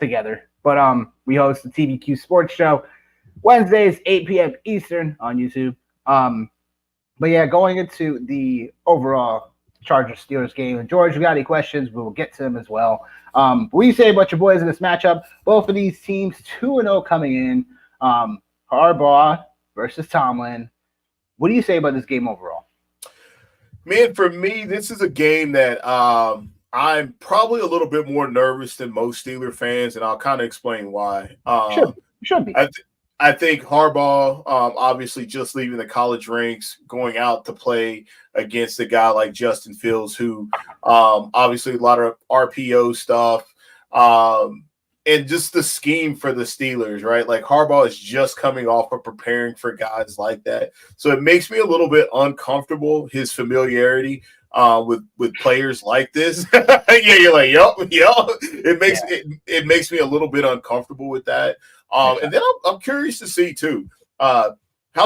together. But we host the TVQ Sports Show Wednesdays, 8 p.m. Eastern on YouTube. But yeah, going into the overall Chargers Steelers game. And George, we got any questions? We will get to them as well. What do you say about your boys in this matchup? Both of these teams 2-0 coming in. Harbaugh versus Tomlin. What do you say about this game overall? Man, for me, this is a game that I'm probably a little bit more nervous than most Steeler fans, and I'll kind of explain why. Should be. I think Harbaugh, obviously just leaving the college ranks, going out to play against a guy like Justin Fields, who obviously a lot of RPO stuff, and just the scheme for the Steelers, right? Like Harbaugh is just coming off of preparing for guys like that. So it makes me a little bit uncomfortable, his familiarity with players like this. Yeah, you're like, yup. It makes me a little bit uncomfortable with that. And then I'm curious to see too how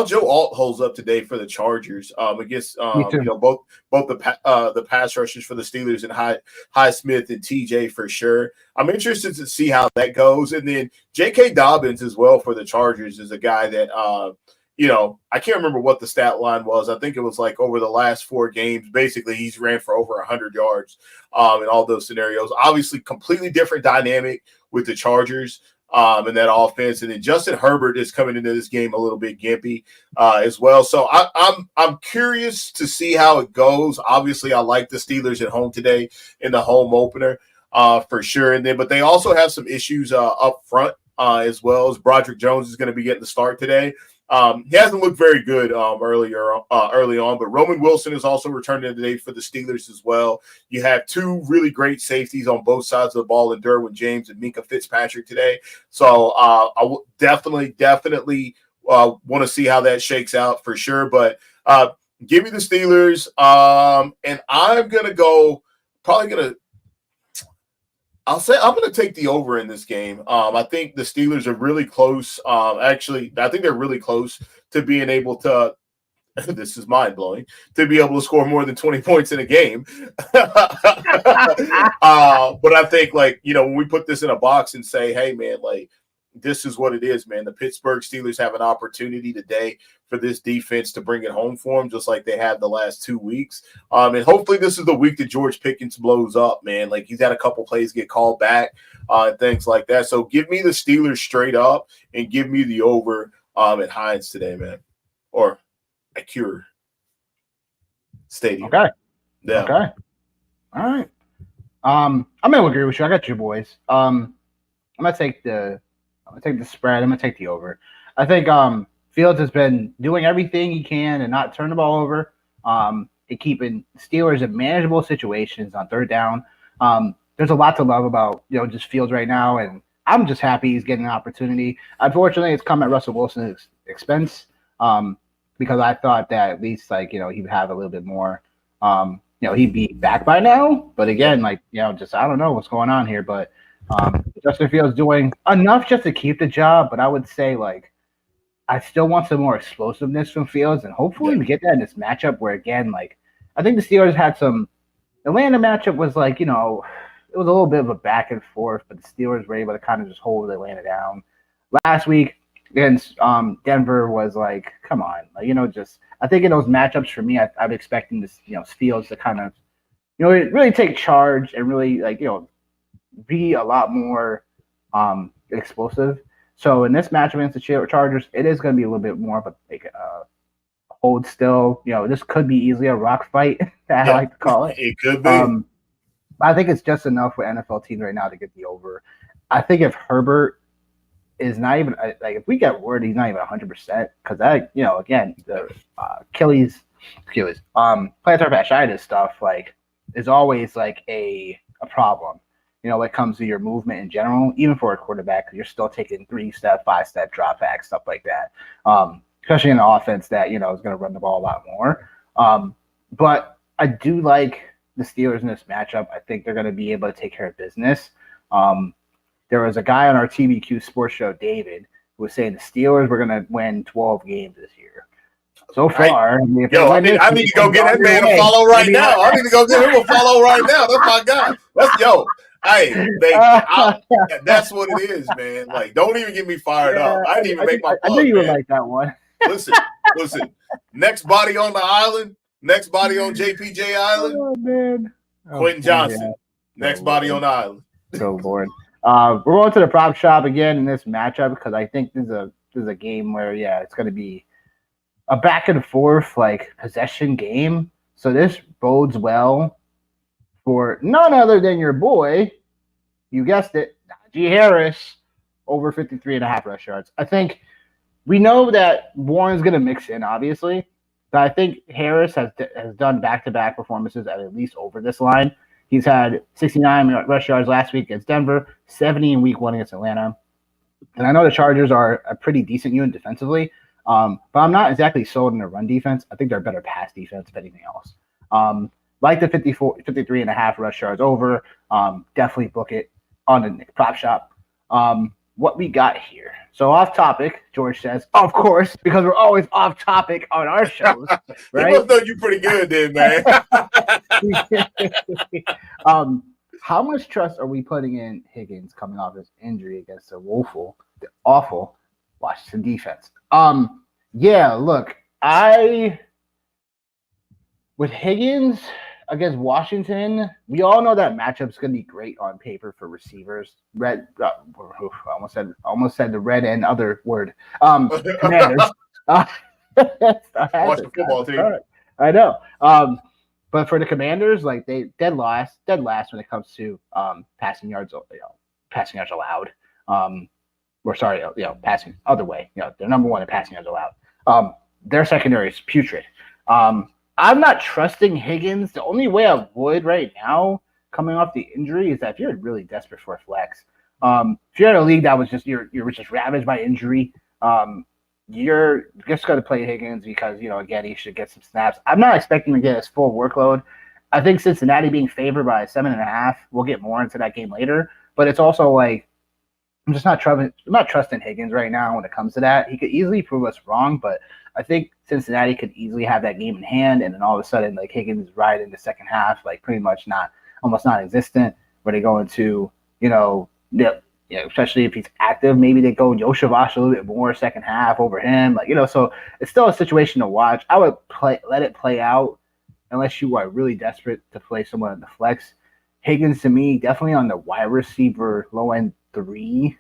Joe Alt holds up today for the Chargers against both the pass rushers for the Steelers and Highsmith and TJ for sure. I'm interested to see how that goes. And then J.K. Dobbins as well for the Chargers is a guy that I can't remember what the stat line was. I think it was like over the last 4 games, basically he's ran for over 100 yards in all those scenarios. Obviously, completely different dynamic with the Chargers. in that offense. And then Justin Herbert is coming into this game a little bit gimpy as well. So I'm curious to see how it goes. Obviously, I like the Steelers at home today in the home opener for sure. And then, but they also have some issues up front as well. As Broderick Jones is going to be getting the start today. He hasn't looked very good early on, but Roman Wilson is also returning today for the Steelers as well. You have two really great safeties on both sides of the ball in Derwin James and Minka Fitzpatrick today. So I will definitely want to see how that shakes out for sure. But give me the Steelers, and I'm gonna go. I'm going to take the over in this game. I think the Steelers are really close. Actually, I think they're really close to being able to – this is mind-blowing – to be able to score more than 20 points in a game. But I think, when we put this in a box and say, hey, man, this is what it is, man. The Pittsburgh Steelers have an opportunity today for this defense to bring it home for them, just like they had the last 2 weeks. And hopefully this is the week that George Pickens blows up, man. He's had a couple plays get called back and things like that. So give me the Steelers straight up and give me the over at Heinz today, man. Or at Cure Stadium. Okay. Yeah. Okay. All right. I'm going to agree with you. I got you boys. I'm going to take the spread. I'm going to take the over. I think Fields has been doing everything he can and not turn the ball over, and keeping Steelers in manageable situations on third down. There's a lot to love about, just Fields right now, and I'm just happy he's getting an opportunity. Unfortunately, it's come at Russell Wilson's expense, because I thought that at least, he would have a little bit more, he'd be back by now. But again, I don't know what's going on here, but Justin Fields doing enough just to keep the job, but I would say I still want some more explosiveness from Fields, and hopefully we get that in this matchup where again, I think the Steelers had some Atlanta matchup was it was a little bit of a back and forth, but the Steelers were able to kind of just hold Atlanta down. Last week against Denver was come on, I think in those matchups for me, I'm expecting this, Fields to kind of, really take charge and really be a lot more explosive. So in this matchup against the Chargers, it is going to be a little bit more of a hold still. This could be easily a rock fight, I like to call it. It could be. I think it's just enough for NFL teams right now to get the over. I think if Herbert is not even if we get word he's not even 100%, because that again the Achilles plantar fasciitis stuff is always a problem. When it comes to your movement in general, even for a quarterback, you're still taking 3-step, 5-step drop back, stuff like that. Especially in an offense that, is going to run the ball a lot more. But I do like the Steelers in this matchup. I think they're going to be able to take care of business. There was a guy on our TBQ sports show, David, who was saying the Steelers were going to win 12 games this year. So far, I need to go get that man a follow right now. I need to go get him a follow right now. That's my guy. Hey, that's what it is, man. Don't even get me fired up. I didn't even make my plug, I knew you would man. like that one. Listen. Next body on the island. Next body on JPJ Island. Oh, man. Quentin Johnson. Yeah. Next body on the island. So Lord. We're going to the prop shop again in this matchup because I think this is a game where it's going to be a back and forth possession game. So this bodes well for none other than your boy, you guessed it, Najee Harris, over 53.5 rush yards. I think we know that Warren's going to mix in, obviously, but I think Harris has done back-to-back performances at least over this line. He's had 69 rush yards last week against Denver, 70 in week 1 against Atlanta. And I know the Chargers are a pretty decent unit defensively, but I'm not exactly sold in their run defense. I think they're a better pass defense, if anything else. Like the 53.5 rush yards over. Definitely book it on the prop shop. What we got here. So off topic, George says, of course, because we're always off topic on our shows. Right? He must know you pretty good then, man. How much trust are we putting in Higgins coming off his injury against the awful Washington defense? Look, with Higgins, against Washington, we all know that matchup's going to be great on paper for receivers. Almost said the red and other word. Commanders. Watch the football team. I know. But for the Commanders, like they dead last when it comes to passing yards allowed. Passing other way. They're number one in passing yards allowed. Their secondary is putrid. I'm not trusting Higgins. The only way I would right now, coming off the injury, is that if you're really desperate for a flex, if you're in a league that was just you're just ravaged by injury, you're just going to play Higgins because again he should get some snaps. I'm not expecting to get his full workload. I think Cincinnati being favored by 7.5. We'll get more into that game later, but it's also like I'm not trusting Higgins right now when it comes to that. He could easily prove us wrong, but I think Cincinnati could easily have that game in hand, and then all of a sudden, like Higgins is right in the second half, like pretty much almost non-existent. Where they go into, especially if he's active, maybe they go Yoshavash a little bit more second half over him, so it's still a situation to watch. I would let it play out unless you are really desperate to play someone in the flex. Higgins to me definitely on the wide receiver low end 3,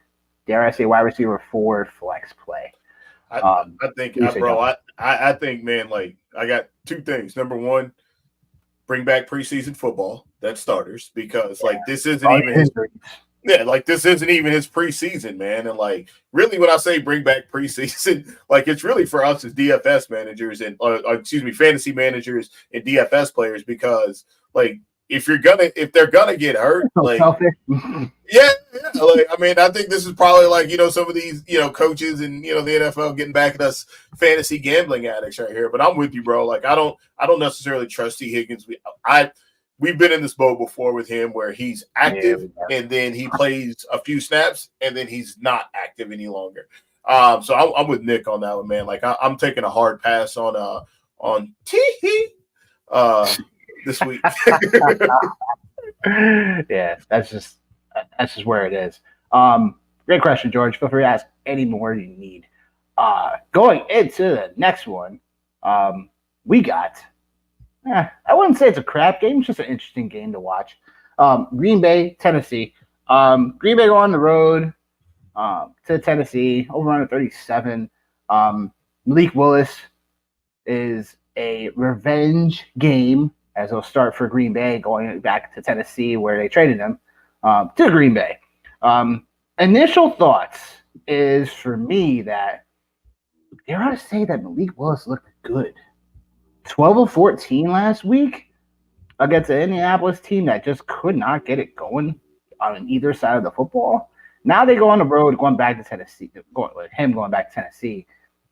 dare I say wide receiver 4 flex play. I think, man, like I got two things. Number one, bring back preseason football. That's starters because this isn't even his. Yeah, this isn't even his preseason, man. And really, when I say bring back preseason, it's really for us as DFS managers and fantasy managers and DFS players because if they're gonna get hurt, I think this is probably some of these coaches and the NFL getting back at us fantasy gambling addicts right here. But I'm with you, bro. I don't necessarily trust T. Higgins. We've been in this boat before with him where he's active and then he plays a few snaps and then he's not active any longer. So I'm with Nick on that one, man. I'm taking a hard pass on T. This week. Yeah, that's just where it is. Great question, George. Feel free to ask any more you need. Going into the next one, we got I wouldn't say it's a crap game, it's just an interesting game to watch. Green Bay, Tennessee. Green Bay go on the road to Tennessee, over under 37. Malik Willis is a revenge game as it'll start for Green Bay going back to Tennessee where they traded him to Green Bay. Initial thoughts is for me that dare I say that Malik Willis looked good. 12 of 14 last week against an Indianapolis team that just could not get it going on either side of the football. Now they go on the road going back to Tennessee, going back to Tennessee.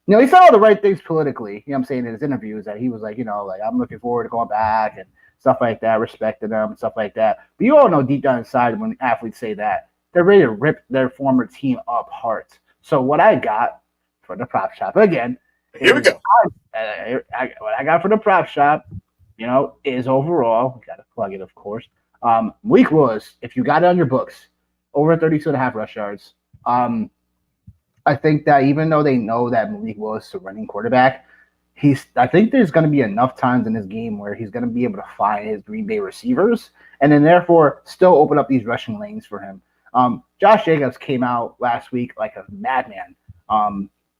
He said all the right things politically, I'm saying in his interviews that he was I'm looking forward to going back and stuff like that, respecting them and stuff like that. But you all know deep down inside when athletes say that, they're ready to rip their former team apart. So what I got for the prop shop, again, here we go. What I got for the prop shop, is overall, got to plug it, of course. Malik Willis, if you got it on your books, over 32.5 rush yards. I think that even though they know that Malik Willis is a running quarterback, I think there's going to be enough times in this game where he's going to be able to find his Green Bay receivers and then therefore still open up these rushing lanes for him. Josh Jacobs came out last week like a madman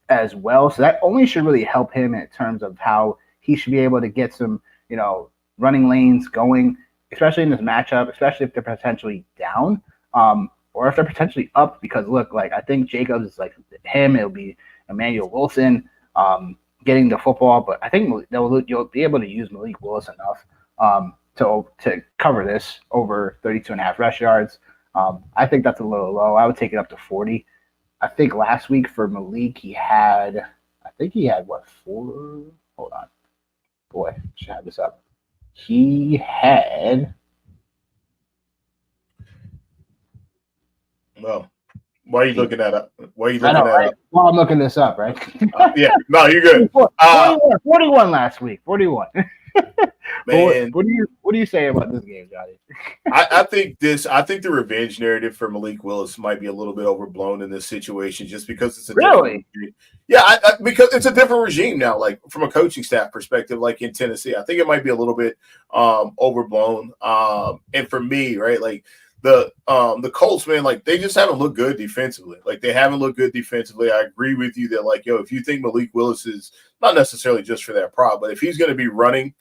as well. So that only should really help him in terms of how he should be able to get some, running lanes going, especially in this matchup, especially if they're potentially down. Or if they're potentially up, because look, I think Jacobs is him. It'll be Emmanuel Wilson getting the football, but I think you'll be able to use Malik Willis enough to cover this over 32.5 rush yards. I think that's a little low. I would take it up to 40. I think last week for Malik, he had what, 4? Hold on. Boy, I should have this up. He had. Well, why are you looking that up? Why are you looking that up? Well, I'm looking this up, right? Yeah, no, you're good. 41 last week. 41. Man, what do you say about this game, Johnny? I think the revenge narrative for Malik Willis might be a little bit overblown in this situation, just because it's a Really? because it's a different regime now. Like from a coaching staff perspective, like in Tennessee, I think it might be a little bit overblown. And for me, right, like the Colts, man, like they just haven't looked good defensively. Like they haven't looked good defensively. I agree with you that, like, if you think Malik Willis is not necessarily just for that prop, but if he's going to be running,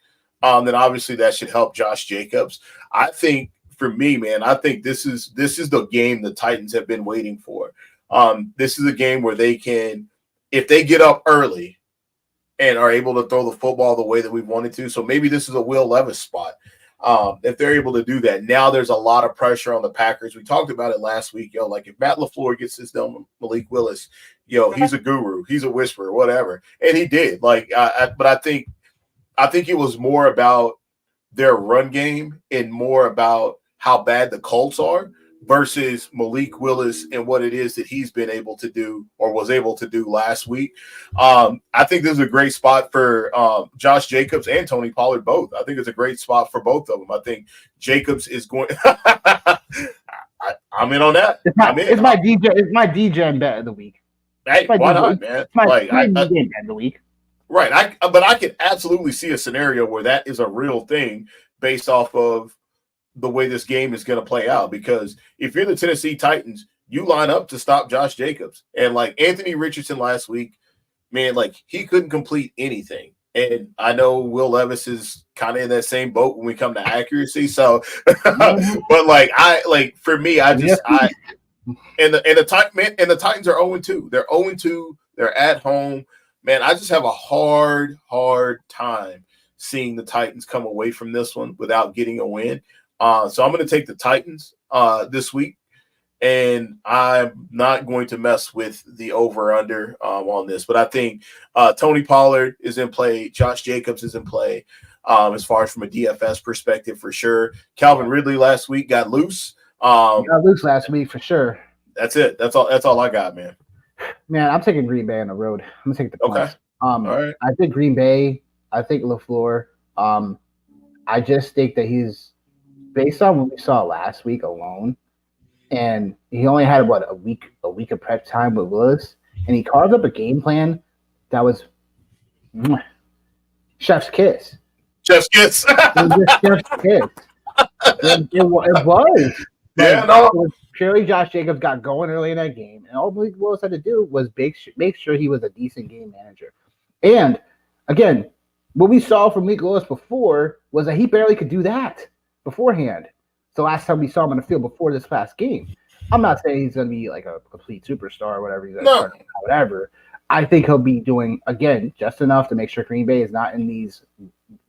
then obviously that should help Josh Jacobs. I think for me, man, I think this is the game the Titans have been waiting for. This is a game where they can, if they get up early and are able to throw the football the way that we wanted to. So maybe this is a Will Levis spot. If they're able to do that, now there's a lot of pressure on the Packers. We talked about it last week, like if Matt LaFleur gets this done with Malik Willis, he's a guru, he's a whisperer, whatever, and he did. But I think it was more about their run game and more about how bad the Colts are versus Malik Willis and what it is that he's been able to do or was able to do last week. I think this is a great spot for Josh Jacobs and Tony Pollard both. I think it's a great spot for both of them. I think Jacobs is going I'm in on that. It's my DJ bet of the week. Hey, why not, man? It's my DJ bet of the week. Right. But I can absolutely see a scenario where that is a real thing based off of the way this game is going to play out. Because if you're the Tennessee Titans, you line up to stop Josh Jacobs. And like Anthony Richardson last week, man, like he couldn't complete anything. And I know Will Levis is kind of in that same boat when we come to accuracy. So, but for me, the Titans are 0-2. They're 0-2. They're at home. Man, I just have a hard time seeing the Titans come away from this one without getting a win. So I'm going to take the Titans this week, and I'm not going to mess with the over-under on this. But I think Tony Pollard is in play. Josh Jacobs is in play as far as from a DFS perspective for sure. Calvin Ridley last week got loose. Got loose last week for sure. That's it. That's all I got, man. Man, I'm taking Green Bay on the road. I'm going to take the points. Okay. All right. I think Green Bay. I think LaFleur. I just think that he's – based on what we saw last week alone, and he only had a week of prep time with Willis, and he carved up a game plan that was chef's kiss. Chef's kiss. It was just chef's kiss. It was. Yeah, no. Purely Josh Jacobs got going early in that game, and all Malik Willis had to do was make sure he was a decent game manager. And again, what we saw from Malik Willis before was that he barely could do that beforehand. The last time we saw him on the field before this past game. I'm not saying he's going to be like a complete superstar or whatever. Whatever. I think he'll be doing, again, just enough to make sure Green Bay is not in these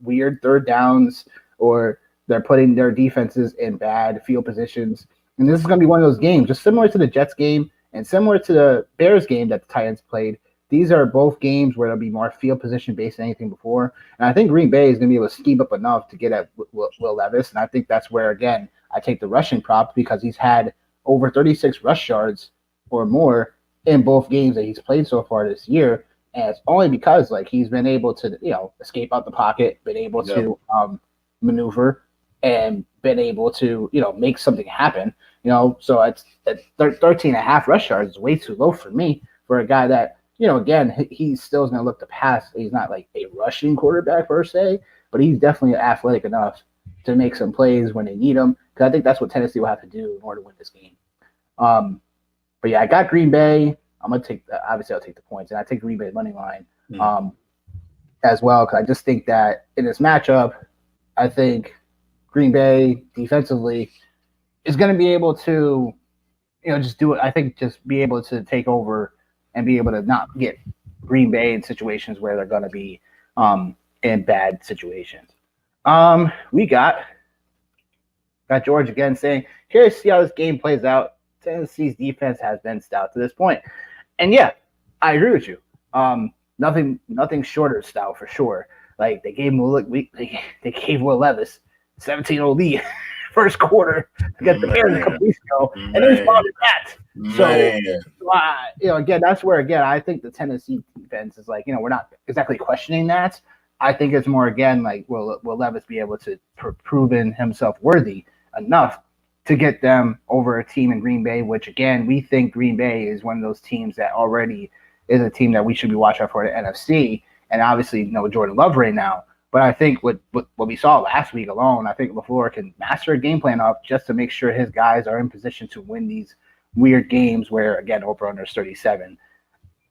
weird third downs or they're putting their defenses in bad field positions. And this is going to be one of those games, just similar to the Jets game and similar to the Bears game that the Titans played. These are both games where there'll be more field position based than anything before. And I think Green Bay is going to be able to scheme up enough to get at Will Levis. And I think that's where, again, I take the rushing prop because he's had over 36 rush yards or more in both games that he's played so far this year. And it's only because he's been able to, escape out the pocket, been able to maneuver, and been able to, make something happen. So it's 13 and a half rush yards is way too low for me for a guy that, again, he still is going to look to pass. He's not like a rushing quarterback per se, but he's definitely athletic enough to make some plays when they need him. Because I think that's what Tennessee will have to do in order to win this game. But yeah, I got Green Bay. I'm going to take obviously I'll take the points, and I take Green Bay money line as well. Because I just think that in this matchup, I think Green Bay defensively is going to be able to, just do it. I think just be able to take over and be able to not get Green Bay in situations where they're going to be in bad situations. We got George again saying, curious to see how this game plays out. Tennessee's defense has been stout to this point. And yeah, I agree with you. Nothing short of stout for sure. Like they gave they gave Will Levis 17-0 lead first quarter against the Bears a couple weeks ago, and they responded to that. So, again, that's where I think the Tennessee defense is we're not exactly questioning that, I think it's more again like will Levis be able to proven himself worthy enough to get them over a team in Green Bay, which again we think Green Bay is one of those teams that already is a team that we should be watching out for the NFC, and obviously Jordan Love right now. But I think what we saw last week alone, I think LaFleur can master a game plan up just to make sure his guys are in position to win these weird games where again over under 37.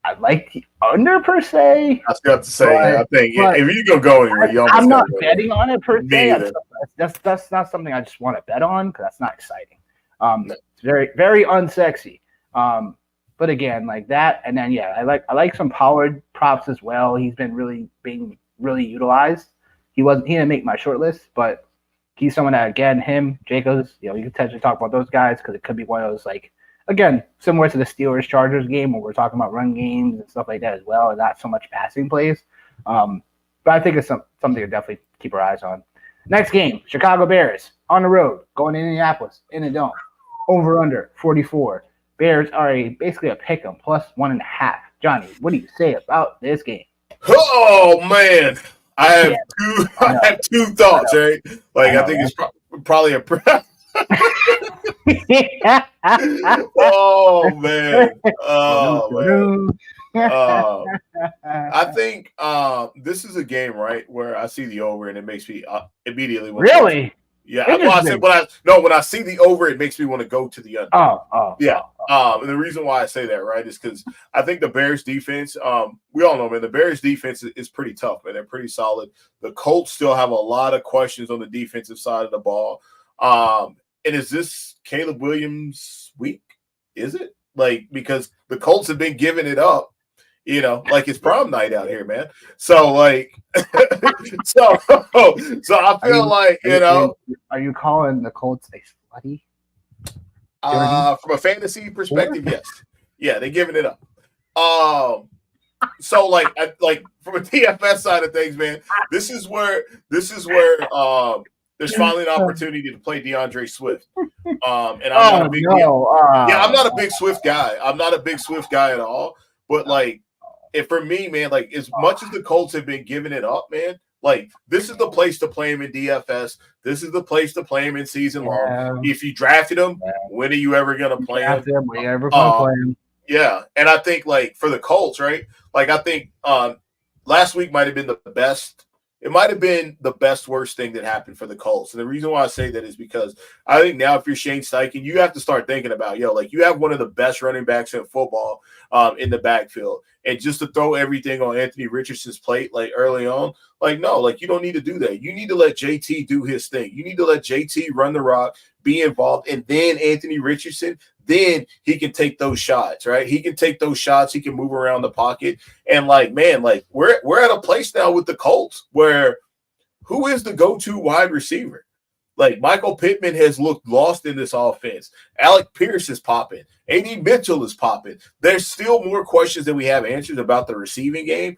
I like the under per se. I was about to say, I think if you can go anywhere, you I'm not betting on it per se. That's not something I just want to bet on because that's not exciting. It's very, very unsexy. But again, like that, and then I like some Pollard props as well. He's been being really utilized. He didn't make my short list, but he's someone that him, Jacobs, you could potentially talk about those guys because it could be one of those like. Again, similar to the Steelers-Chargers game where we're talking about run games and stuff like that as well, and not so much passing plays. But I think it's something to definitely keep our eyes on. Next game, Chicago Bears on the road, going to Indianapolis in a dome. Over under 44. Bears are basically a pick 'em plus 1.5. Johnny, what do you say about this game? Oh man, I have two thoughts. Right, like I think it's probably a. Oh man. I think this is a game right where I see the over and it makes me immediately really. Yeah, when I see the over, it makes me want to go to the under. Yeah. And the reason why I say that, right, is because I think the Bears defense, we all know, man, the Bears defense is pretty tough, man. They're pretty solid. The Colts still have a lot of questions on the defensive side of the ball. And is this Caleb Williams' week? Is it? Like, because the Colts have been giving it up, like it's prom night out here, man. So, like, so I feel Are you calling the Colts a slutty? From a fantasy perspective, yes. Yeah, they're giving it up. So, like from a DFS side of things, man, this is where there's finally an opportunity to play DeAndre Swift. And I'm not a big I'm not a big Swift guy. I'm not a big Swift guy at all. But for me, man, like as much as the Colts have been giving it up, man, like this is the place to play him in DFS. This is the place to play him in season long. If you drafted him, when are you ever gonna play him? When are you ever gonna play him? Yeah. And I think like for the Colts, right? Like I think last week might have been the best. It might have been the worst thing that happened for the Colts. And the reason why I say that is because I think now if you're Shane Steichen, you have to start thinking about, you have one of the best running backs in football in the backfield. And just to throw everything on Anthony Richardson's plate, like early on, no, you don't need to do that. You need to let JT do his thing. You need to let JT run the rock, be involved, and then Anthony Richardson, then he can take those shots, right? He can take those shots. He can move around the pocket. And we're at a place now with the Colts where who is the go-to wide receiver? Like Michael Pittman has looked lost in this offense. Alec Pierce is popping. A.D. Mitchell is popping. There's still more questions than we have answers about the receiving game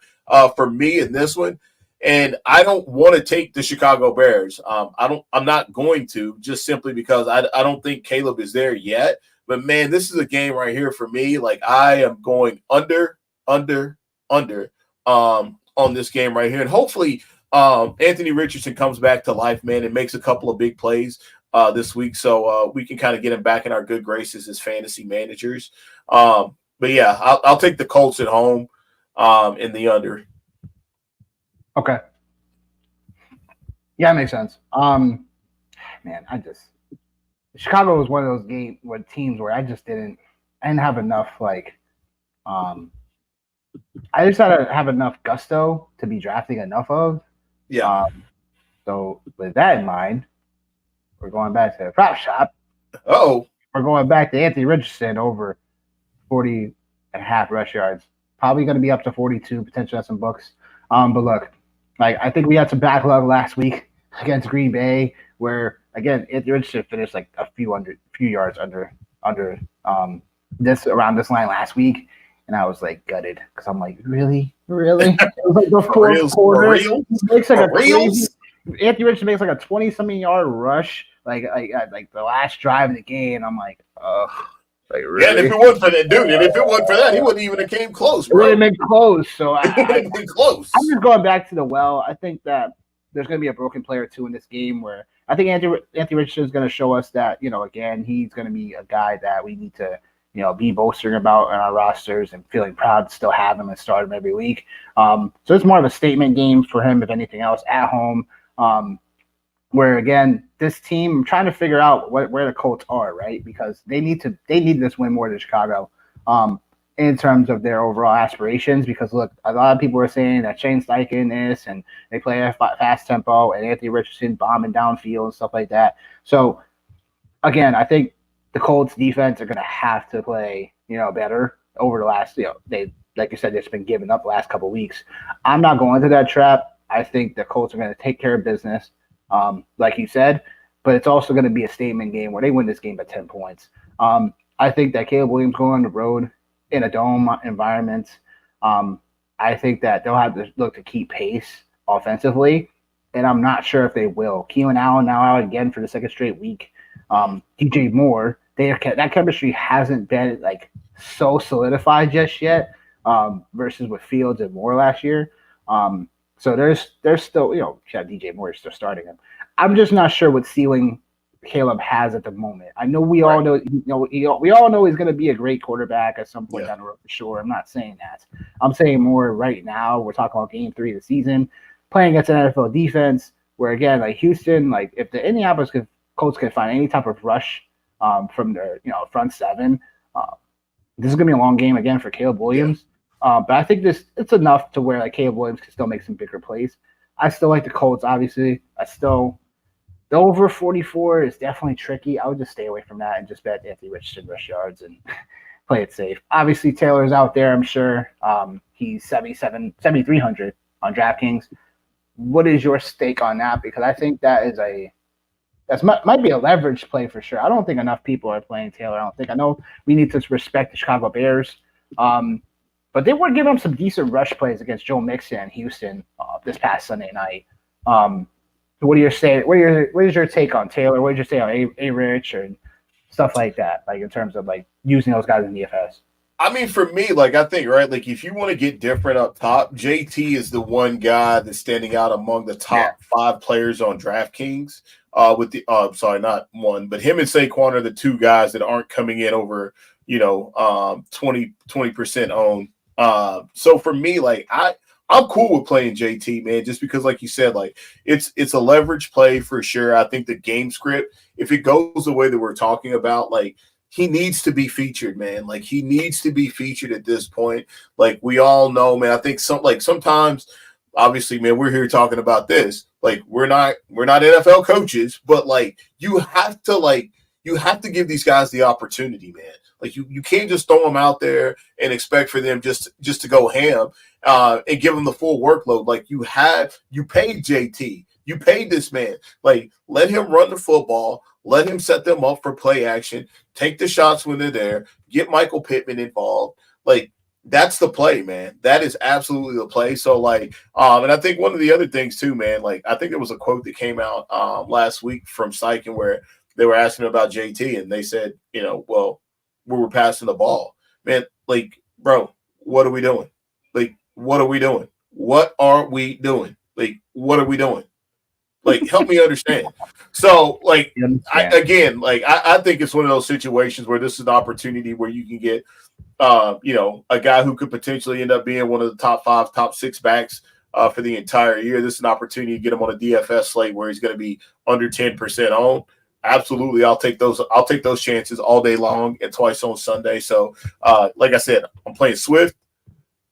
for me in this one. And I don't want to take the Chicago Bears. I'm not going to, just simply because I don't think Caleb is there yet. But man, this is a game right here for me. Like I am going under on this game right here. And hopefully Anthony Richardson comes back to life, man, and makes a couple of big plays this week. So we can kind of get him back in our good graces as fantasy managers. But yeah, I'll take the Colts at home in the under. Okay. Yeah, it makes sense. Man, Chicago was one of those teams where I didn't have enough I just had to have enough gusto to be drafting enough of. Yeah. So with that in mind, we're going back to the prop shop. Oh. We're going back to Anthony Richardson over 40.5 rush yards. Probably going to be up to 42, potentially at some books. But look, I think we had some backlog last week against Green Bay, where again Anthony Richardson finished a few yards under this around this line last week, and I was gutted because I'm really. It was the fourth quarter. Makes Anthony Richardson makes a 20-something yard rush, like the last drive of the game. I'm ugh. Like, Yeah, and if really? it wasn't for that, dude, and if it wasn't for that, he wouldn't even have came close, It would bro. have been close. So It would have been close. I'm just going back to the well. I think that there's going to be a broken player too in this game where I think Anthony Richardson is going to show us that, again, he's going to be a guy that we need to, be boasting about on our rosters and feeling proud to still have him and start him every week. So it's more of a statement game for him, if anything else, at home. Where again, this team, I'm trying to figure out where the Colts are, right? Because they need this win more than Chicago. In terms of their overall aspirations, because look, a lot of people are saying that Shane Steichen is, and they play at a fast tempo, and Anthony Richardson bombing downfield and stuff like that. So again, I think the Colts defense are going to have to play, better over the last, they, like you said, it's been giving up the last couple of weeks. I'm not going to that trap. I think the Colts are going to take care of business, like you said, but it's also going to be a statement game where they win this game by 10 points. I think that Caleb Williams going on the road in a dome environment, I think that they'll have to look to keep pace offensively, and I'm not sure if they will. Keelan Allen now out again for the second straight week. DJ Moore, that chemistry hasn't been like so solidified just yet, versus with Fields and Moore last year. So there's still, DJ Moore is still starting him. I'm just not sure what ceiling Caleb has at the moment. I know we all know, we all know he's going to be a great quarterback at some point down the road for sure. I'm not saying that. I'm saying more right now. We're talking about game 3 of the season, playing against an NFL defense where, again, like Houston, like if the Indianapolis Colts can find any type of rush from their front seven, this is going to be a long game again for Caleb Williams. But I think it's enough to where like Caleb Williams can still make some bigger plays. I still like the Colts, obviously. The over 44 is definitely tricky. I would just stay away from that and just bet Anthony Richardson rush yards and play it safe. Obviously, Taylor's out there, I'm sure. He's 7,300 on DraftKings. What is your stake on that? Because I think that might be a leverage play for sure. I don't think enough people are playing Taylor. I know we need to respect the Chicago Bears. But they were giving him some decent rush plays against Joe Mixon and Houston this past Sunday night. What do you say? What is your take on Taylor? What did you say on A Rich or stuff like that? Like in terms of like using those guys in DFS. I mean, for me, like I think, right, like if you want to get different up top, JT is the one guy that's standing out among the top 5 players on DraftKings. With the not one, but him and Saquon are the 2 guys that aren't coming in over 20% owned. So for me, like I'm cool with playing JT, man, just because, like you said, like it's a leverage play for sure. I think the game script, if it goes the way that we're talking about, like he needs to be featured, man. Like he needs to be featured at this point. Like we all know, man. I think sometimes, obviously, man, we're here talking about this. Like we're not NFL coaches, but like you have to give these guys the opportunity, man. Like you can't just throw them out there and expect for them just to go ham and give them the full workload. Like you paid JT, you paid this man. Like let him run the football, let him set them up for play action, take the shots when they're there, get Michael Pittman involved. Like that's the play, man. That is absolutely the play. So like, and I think one of the other things too, man, like I think there was a quote that came out last week from Steichen where they were asking about JT and they said, well, we were passing the ball, man. Like, bro, what are we doing? Like, what are we doing? What are we doing? Like, what are we doing? Like, help me understand. So, like, I think it's one of those situations where this is an opportunity where you can get, a guy who could potentially end up being one of the top 5, top 6 backs for the entire year. This is an opportunity to get him on a DFS slate where he's going to be under 10% owned. Absolutely, I'll take those chances all day long and twice on Sunday. So, like I said, I'm playing Swift,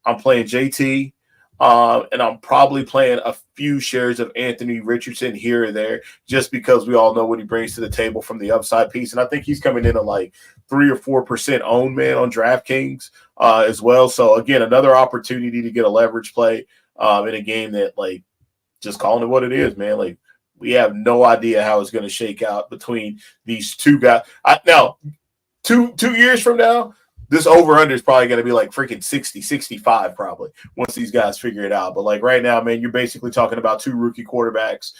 I'm playing JT, and I'm probably playing a few shares of Anthony Richardson here or there, just because we all know what he brings to the table from the upside piece. And I think he's coming in at like 3 or 4% owned, man, on DraftKings as well. So again, another opportunity to get a leverage play in a game that, like, just calling it what it is, man. Like, we have no idea how it's going to shake out between these 2 guys. Now, 2 years from now, this over-under is probably going to be like freaking 60, 65 probably once these guys figure it out. But like right now, man, you're basically talking about 2 rookie quarterbacks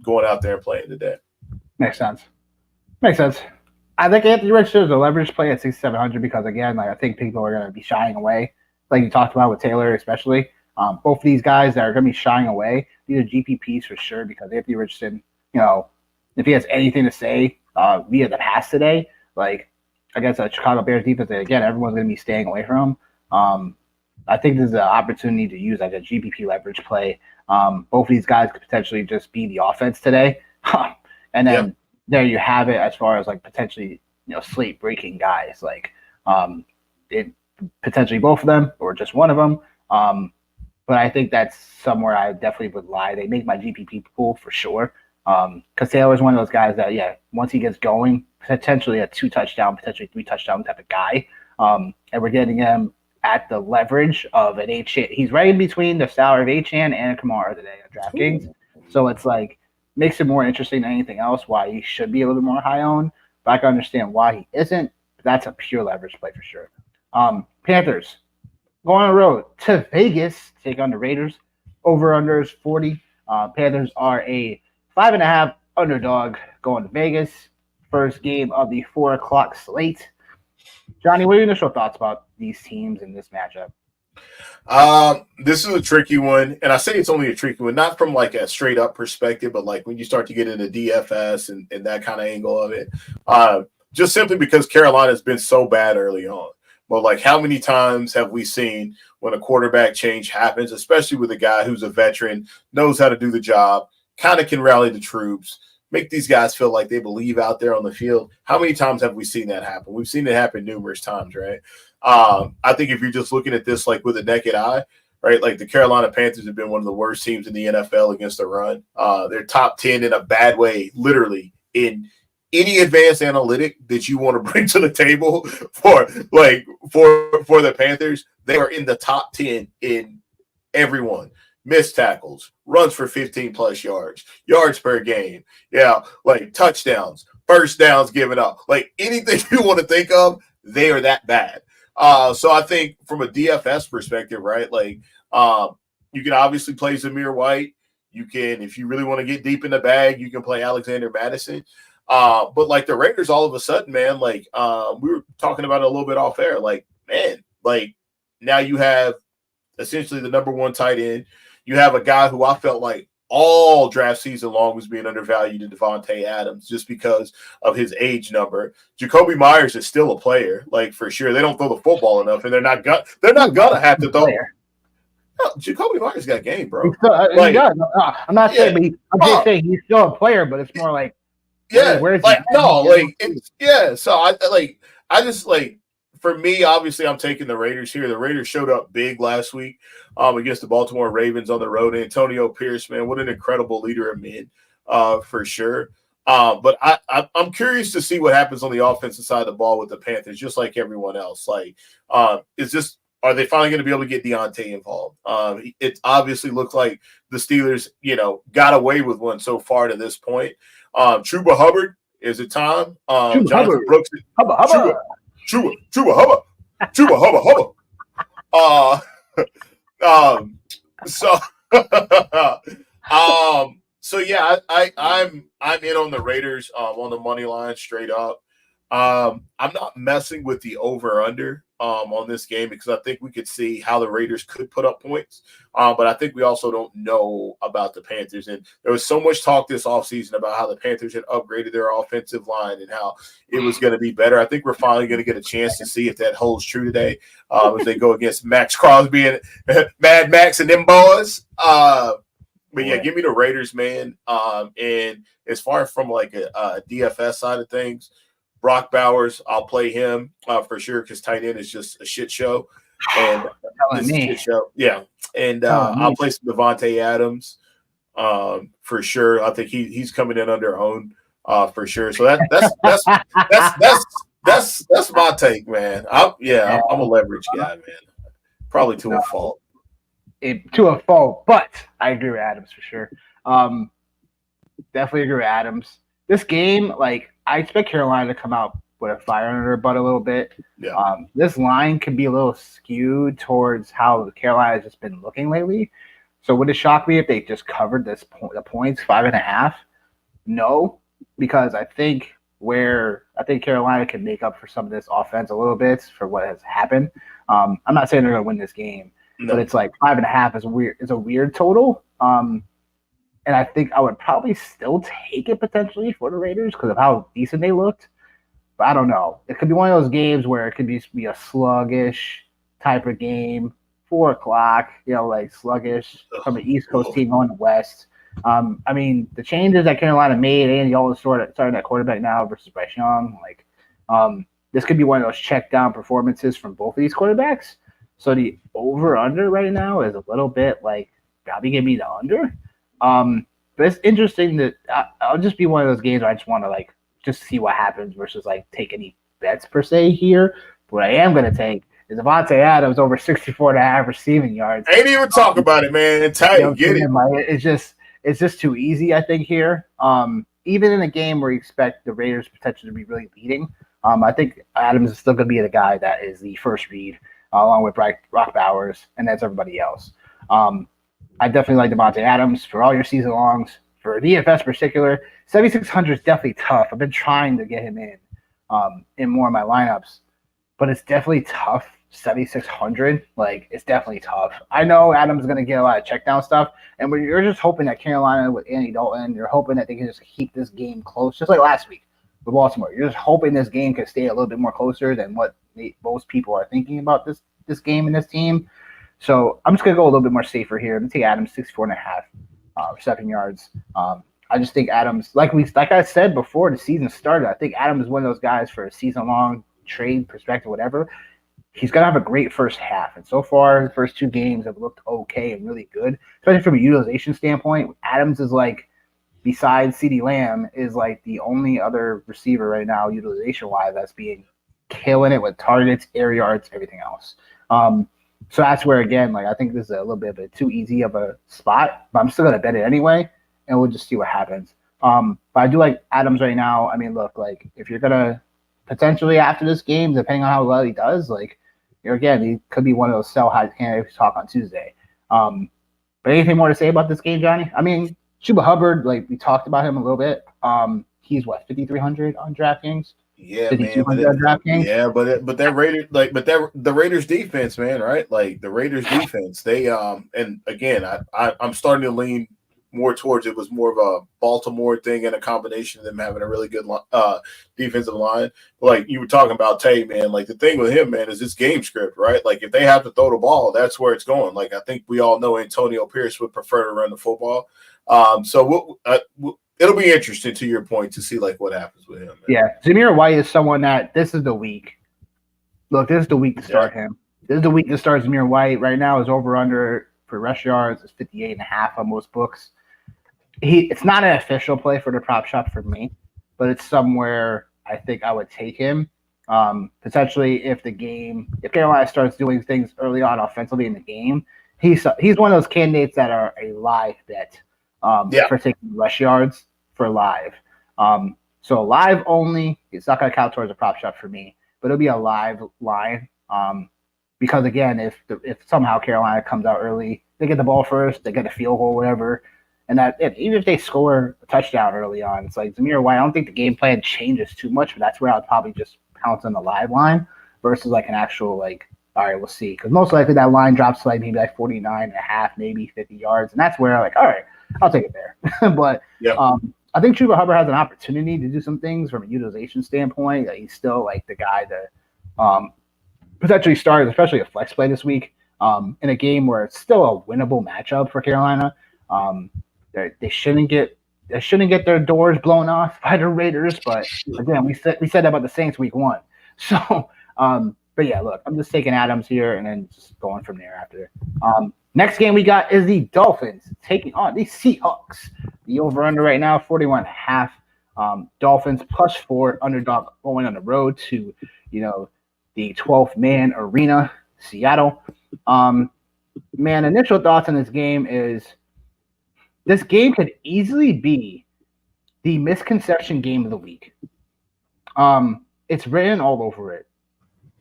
going out there and playing today. Makes sense. I think Anthony Richardson is a leverage play at 6,700 because again, like I think people are going to be shying away, like you talked about with Taylor, especially. Both of these guys that are going to be shying away, these are GPPs for sure because Anthony Richardson, if he has anything to say via the pass today, like against a Chicago Bears defense, that again everyone's going to be staying away from. I think there's an opportunity to use like a GPP leverage play. Both of these guys could potentially just be the offense today, and then there you have it as far as like potentially slate breaking guys like it potentially both of them or just one of them. But I think that's somewhere I definitely would lie. They make my GPP pool for sure. Because Taylor's one of those guys that, once he gets going, potentially a 2 touchdown, potentially 3 touchdown type of guy. And we're getting him at the leverage of an H. He's right in between the salary of H-Chan and Kamara today at DraftKings. So it's like, makes it more interesting than anything else why he should be a little bit more high owned. But I can understand why he isn't. But that's a pure leverage play for sure. Panthers going on the road to Vegas, take on the Raiders. Over-under is 40. Panthers are a 5.5 underdog going to Vegas. First game of the 4 o'clock slate. Johnny, what are your initial thoughts about these teams in this matchup? This is a tricky one, and I say it's only a tricky one, not from like a straight up perspective, but like when you start to get into DFS and that kind of angle of it, just simply because Carolina's been so bad early on. But like, how many times have we seen when a quarterback change happens, especially with a guy who's a veteran, knows how to do the job, kind of can rally the troops, make these guys feel like they believe out there on the field? How many times have we seen that happen? We've seen it happen numerous times, right? I think if you're just looking at this like with a naked eye, right, like the Carolina Panthers have been one of the worst teams in the NFL against the run. They're top 10 in a bad way, literally, in any advanced analytic that you want to bring to the table for the Panthers. They are in the top 10 in everyone. Missed tackles, runs for 15 plus yards per game. Yeah, like touchdowns, first downs given up, like anything you want to think of, they are that bad. So I think from a DFS perspective, right, like you can obviously play Zamir White. You can, if you really want to get deep in the bag, you can play Alexander Madison. But like the Raiders, all of a sudden, man, like we were talking about it a little bit off air, like, man, like now you have essentially the number 1 tight end. You have a guy who I felt like all draft season long was being undervalued in Devontae Adams just because of his age number. Jacoby Myers is still a player, like for sure. They don't throw the football enough, and they're not gonna have to throw. No, Jacoby Myers got game, bro. I'm not saying, but I'm just saying he's still a player, but it's more like where's like So I just for me, obviously, I'm taking the Raiders here. The Raiders showed up big last week against the Baltimore Ravens on the road. Antonio Pierce, man, what an incredible leader of men, for sure. But I'm curious to see what happens on the offensive side of the ball with the Panthers, just like everyone else. Like, are they finally going to be able to get Deontay involved? It obviously looked like the Steelers, got away with one so far to this point. Chuba Hubbard, is it time? Jonathan Brooks. Chuba Hubba. So yeah, I'm in on the Raiders on the money line straight up. I'm not messing with the over under on this game because I think we could see how the Raiders could put up points. But I think we also don't know about the Panthers. And there was so much talk this offseason about how the Panthers had upgraded their offensive line and how it was going to be better. I think we're finally going to get a chance to see if that holds true today as they go against Max Crosby and Mad Max and them boys. But yeah, give me the Raiders, man. And as far from like a DFS side of things, Brock Bowers, I'll play him for sure because tight end is just a shit show. And this is a shit show. Yeah. And I'll play some Devontae Adams for sure. I think he's coming in under own for sure. So that's my take, man. I'm a leverage guy, man. Probably to a fault. But I agree with Adams for sure. Definitely agree with Adams. This game, like, I expect Carolina to come out with a fire under their butt a little bit. Yeah. This line can be a little skewed towards how Carolina has just been looking lately. So would it shock me if they just covered the points 5.5? No, because I think where I think Carolina can make up for some of this offense a little bit for what has happened. I'm not saying they're going to win this game, but it's like 5.5 is weird. It's a weird total. And I think I would probably still take it potentially for the Raiders because of how decent they looked. But I don't know. It could be one of those games where it could be a sluggish type of game, 4 o'clock, like sluggish from an East Coast team going to West. I mean, the changes that Carolina made, Andy Dalton starting at quarterback now versus Bryce Young, this could be one of those check down performances from both of these quarterbacks. So the over under right now is a little bit like probably give me the under. But it's interesting that I'll just be one of those games where I just want to just see what happens versus take any bets per se here. But what I am going to take is Davante Adams over 64.5 receiving yards. Ain't even talk about it, man. Tight, get it. It's just too easy, I think, here. Even in a game where you expect the Raiders potentially to be really leading, I think Adams is still going to be the guy that is the first read, along with Brock Bowers, and that's everybody else. I definitely like Davante Adams for all your season longs. For DFS in particular, 7,600 is definitely tough. I've been trying to get him in more of my lineups, but it's definitely tough. 7,600, it's definitely tough. I know Adams is going to get a lot of check down stuff, and when you're just hoping that Carolina with Andy Dalton, you're hoping that they can just keep this game close, just like last week with Baltimore. You're just hoping this game can stay a little bit more closer than what most people are thinking about this game and this team. So I'm just going to go a little bit more safer here. I'm going to take Adams 64.5 reception yards. I just think Adams, like I said before the season started, I think Adams is one of those guys for a season-long trade perspective, whatever. He's going to have a great first half. And so far, the first 2 games have looked okay and really good, especially from a utilization standpoint. Adams is besides CeeDee Lamb, is the only other receiver right now, utilization-wise, that's killing it with targets, air yards, everything else. So that's where, again, I think this is a little bit of a too easy of a spot, but I'm still going to bet it anyway, and we'll just see what happens. But I do like Adams right now. I mean, look, if you're going to potentially after this game, depending on how well he does, again, he could be one of those sell high candidates we talk on Tuesday. But anything more to say about this game, Johnny? I mean, Chuba Hubbard, we talked about him a little bit. He's 5,300 on DraftKings. Yeah, man. Yeah, but that Raiders the Raiders defense, man, right? The Raiders defense, they and again, I'm starting to lean more towards it was more of a Baltimore thing and a combination of them having a really good defensive line. You were talking about Tay, man. The thing with him, man, is this game script, right? If they have to throw the ball, that's where it's going. I think we all know Antonio Pierce would prefer to run the football. So it'll be interesting, to your point, to see what happens with him. Man. Yeah, Zamir White is someone that this is the week. Look, this is the week to start him. This is the week to start Zamir White. Right now, his over/under for rush yards is 58.5 on most books. It's not an official play for the prop shop for me, but it's somewhere I think I would take him. Potentially, if Carolina starts doing things early on offensively in the game, he's one of those candidates that are a live bet. For taking rush yards for live. So live only, it's not going to count towards a prop shot for me, but it'll be a live line. Because again, if somehow Carolina comes out early, they get the ball first, they get a field goal, whatever, and even if they score a touchdown early on, it's Zamir White. I don't think the game plan changes too much, but that's where I'd probably just pounce on the live line versus an actual all right, we'll see. Because most likely that line drops to maybe 49.5, maybe 50 yards, and that's where all right, I'll take it there. But I think Chuba Hubbard has an opportunity to do some things from a utilization standpoint. He's still the guy to potentially start, especially a flex play this week in a game where it's still a winnable matchup for Carolina. They shouldn't get their doors blown off by the Raiders. But again, we said that about the Saints week 1. So, but yeah, look, I'm just taking Adams here and then just going from there after. Next game we got is the Dolphins taking on the Seahawks. The over-under right now, 41.5. Dolphins +4, underdog going on the road to, the 12th man arena, Seattle. Man, initial thoughts on this game is this game could easily be the misconception game of the week. It's written all over it.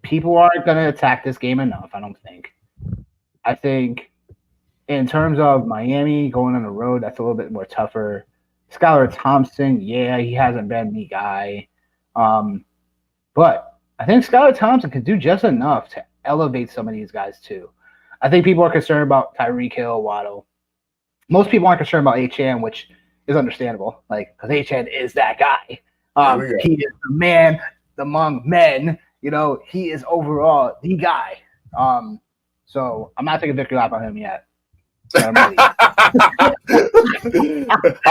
People aren't going to attack this game enough, I don't think. I think in terms of Miami going on the road, that's a little bit more tougher. Skylar Thompson, he hasn't been the guy. But I think Skylar Thompson can do just enough to elevate some of these guys too. I think people are concerned about Tyreek Hill, Waddle. Most people aren't concerned about Achane, which is understandable, like because Achane is that guy. He is the man among men. You know, he is overall the guy. So I'm not taking a victory lap on him yet. I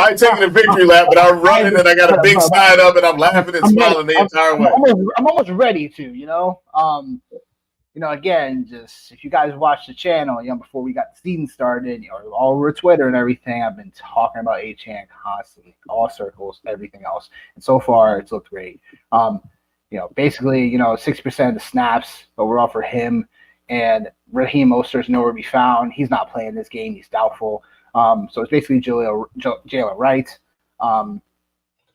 ain't taking a victory lap, but I'm running and I got a big sign up and I'm laughing and smiling the entire way. I'm almost ready to, again, just if you guys watch the channel, before we got the season started, all over Twitter and everything, I've been talking about Achane constantly, all circles, everything else. And so far, it's looked great. Basically, 60% of the snaps overall for him, and Raheem Mostert's nowhere to be found. He's not playing this game. He's doubtful. So it's basically Jalen Wright,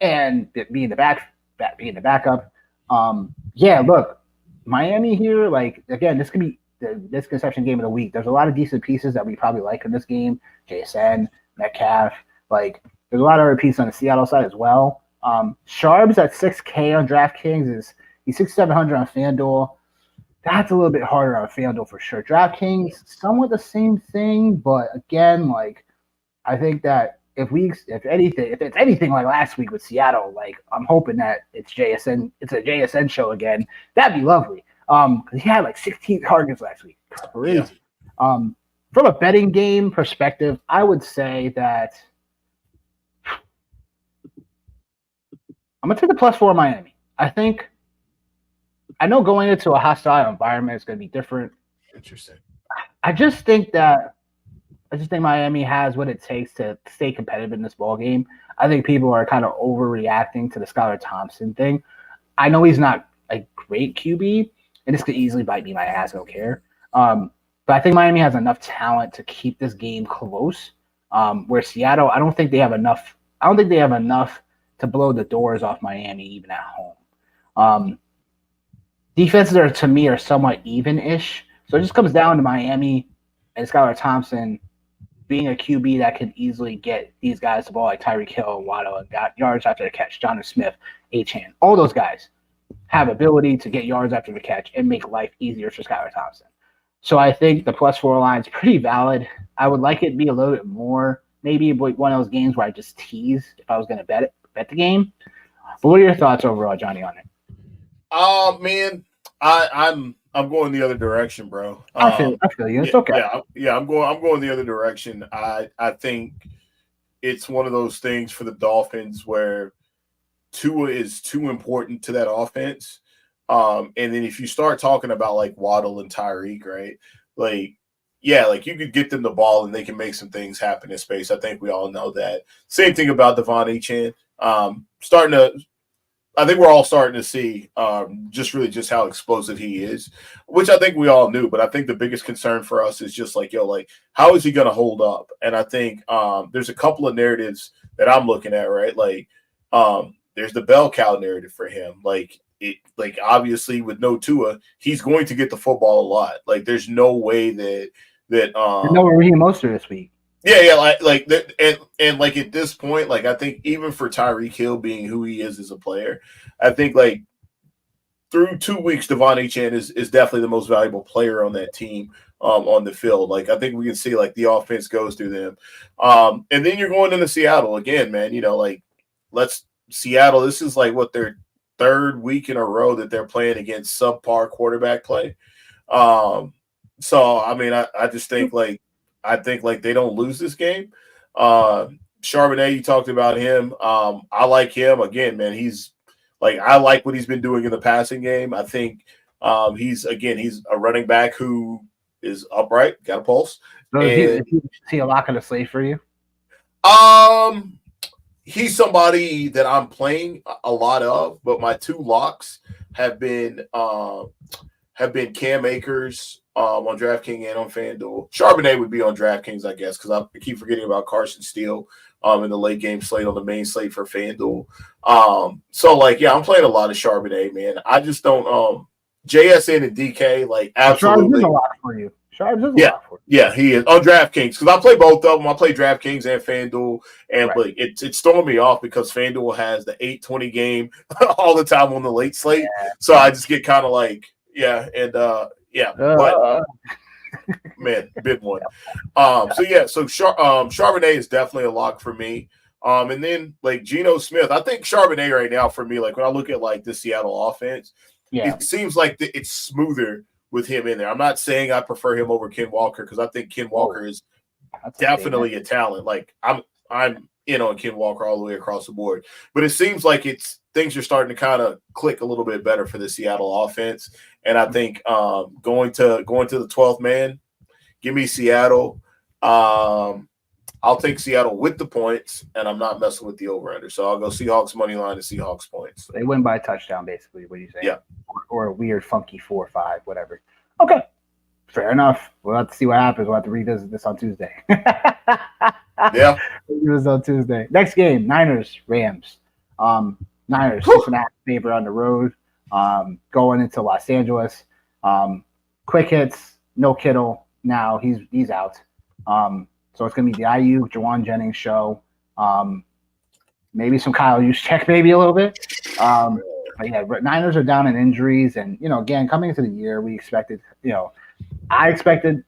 and being the backup. Look. Miami here, again, this could be the misconception game of the week. There's a lot of decent pieces that we probably like in this game. JSN, Metcalf, there's a lot of other pieces on the Seattle side as well. Sharps at $6K on DraftKings he's 6,700 on FanDuel. That's a little bit harder on FanDuel for sure. DraftKings, somewhat the same thing, but again, I think that if it's anything like last week with Seattle, I'm hoping that it's a JSN show again. That'd be lovely. Because he had 16 targets last week. Crazy. Yeah. From a betting game perspective, I would say that I'm gonna take the +4 Miami. I know going into a hostile environment is gonna be different. Interesting. I just think Miami has what it takes to stay competitive in this ball game. I think people are kind of overreacting to the Skylar Thompson thing. I know he's not a great QB, and this could easily bite me in my ass. I don't care. But I think Miami has enough talent to keep this game close. Where Seattle, I don't think they have enough. I don't think they have enough to blow the doors off Miami even at home. Defenses to me are somewhat even-ish, so it just comes down to Miami and Skylar Thompson being a QB that can easily get these guys the ball, like Tyreek Hill and Waddle, and got yards after the catch. Jonnu Smith, Achane, all those guys have ability to get yards after the catch and make life easier for Skylar Thompson. So I think the +4 line is pretty valid. I would like it to be a little bit more, maybe one of those games where I just tease if I was going to bet the game. But what are your thoughts overall, Johnny, on it? Man, I'm going the other direction, bro. I feel you. It's okay. Yeah. I'm going the other direction. I think it's one of those things for the Dolphins where Tua is too important to that offense. And then if you start talking about Waddle and Tyreek, right? You could get them the ball and they can make some things happen in space. I think we all know that. Same thing about Devon Achane. I think we're all starting to see just how explosive he is, which I think we all knew. But I think the biggest concern for us is just how is he going to hold up? And I think there's a couple of narratives that I'm looking at, right? There's the bell cow narrative for him. Obviously with no Tua, he's going to get the football a lot. There's no way that no Raheem Mostert this week. Yeah, and at this point, I think even for Tyreek Hill being who he is as a player, I think through 2 weeks, Devon Achane is definitely the most valuable player on that team on the field. I think we can see the offense goes through them, and then you're going into Seattle again, man. Seattle. This is their third week in a row that they're playing against subpar quarterback play. So I mean, I just think I think they don't lose this game. Charbonnet, you talked about him. I like him again, man. He's I like what he's been doing in the passing game. I think he's a running back who is upright, got a pulse. So is he a lock of the slate for you? He's somebody that I'm playing a lot of, but my two locks have been Cam Akers on DraftKings and on FanDuel. Charbonnet would be on DraftKings, I guess, because I keep forgetting about Carson Steele in the late game slate on the main slate for FanDuel. I'm playing a lot of Charbonnet, man. I just don't JSN and DK, absolutely. Charbonnet's a lock for you. Sharps is a Yeah. lot for Yeah, he is on DraftKings because I play both of them. I play DraftKings and FanDuel, and Right. but it's throwing me off because FanDuel has the 8:20 game all the time on the late slate, so I just get kind of like but man, big one. So Charbonnet is definitely a lock for me. And then like Geno Smith, I think Charbonnet right now for me, like when I look at like the Seattle offense, it seems like it's smoother with him in there. I'm not saying I prefer him over Ken Walker because I think Ken Walker is definitely a talent. Like I'm in on Ken Walker all the way across the board, but it seems like things are starting to kind of click a little bit better for the Seattle offense. And I think going to the 12th man, give me Seattle. I'll take Seattle with the points, and I'm not messing with the over-under. So I'll go Seahawks money line and Seahawks points. They win by a touchdown, basically. What do you say? Yeah. Or a weird, funky 4-5, whatever. Okay. Fair enough. We'll have to see what happens. We'll have to revisit this on Tuesday. Yeah. This on Tuesday. Next game, Niners, Rams. Niners, 6.5 favor on the road. Going into Los Angeles. Quick hits, no Kittle. Now he's out. So it's going to be the IU Jawan Jennings show. Maybe some Kyle Juszczyk, maybe a little bit. But yeah, Niners are down in injuries. And, again, coming into the year, we expected, I expected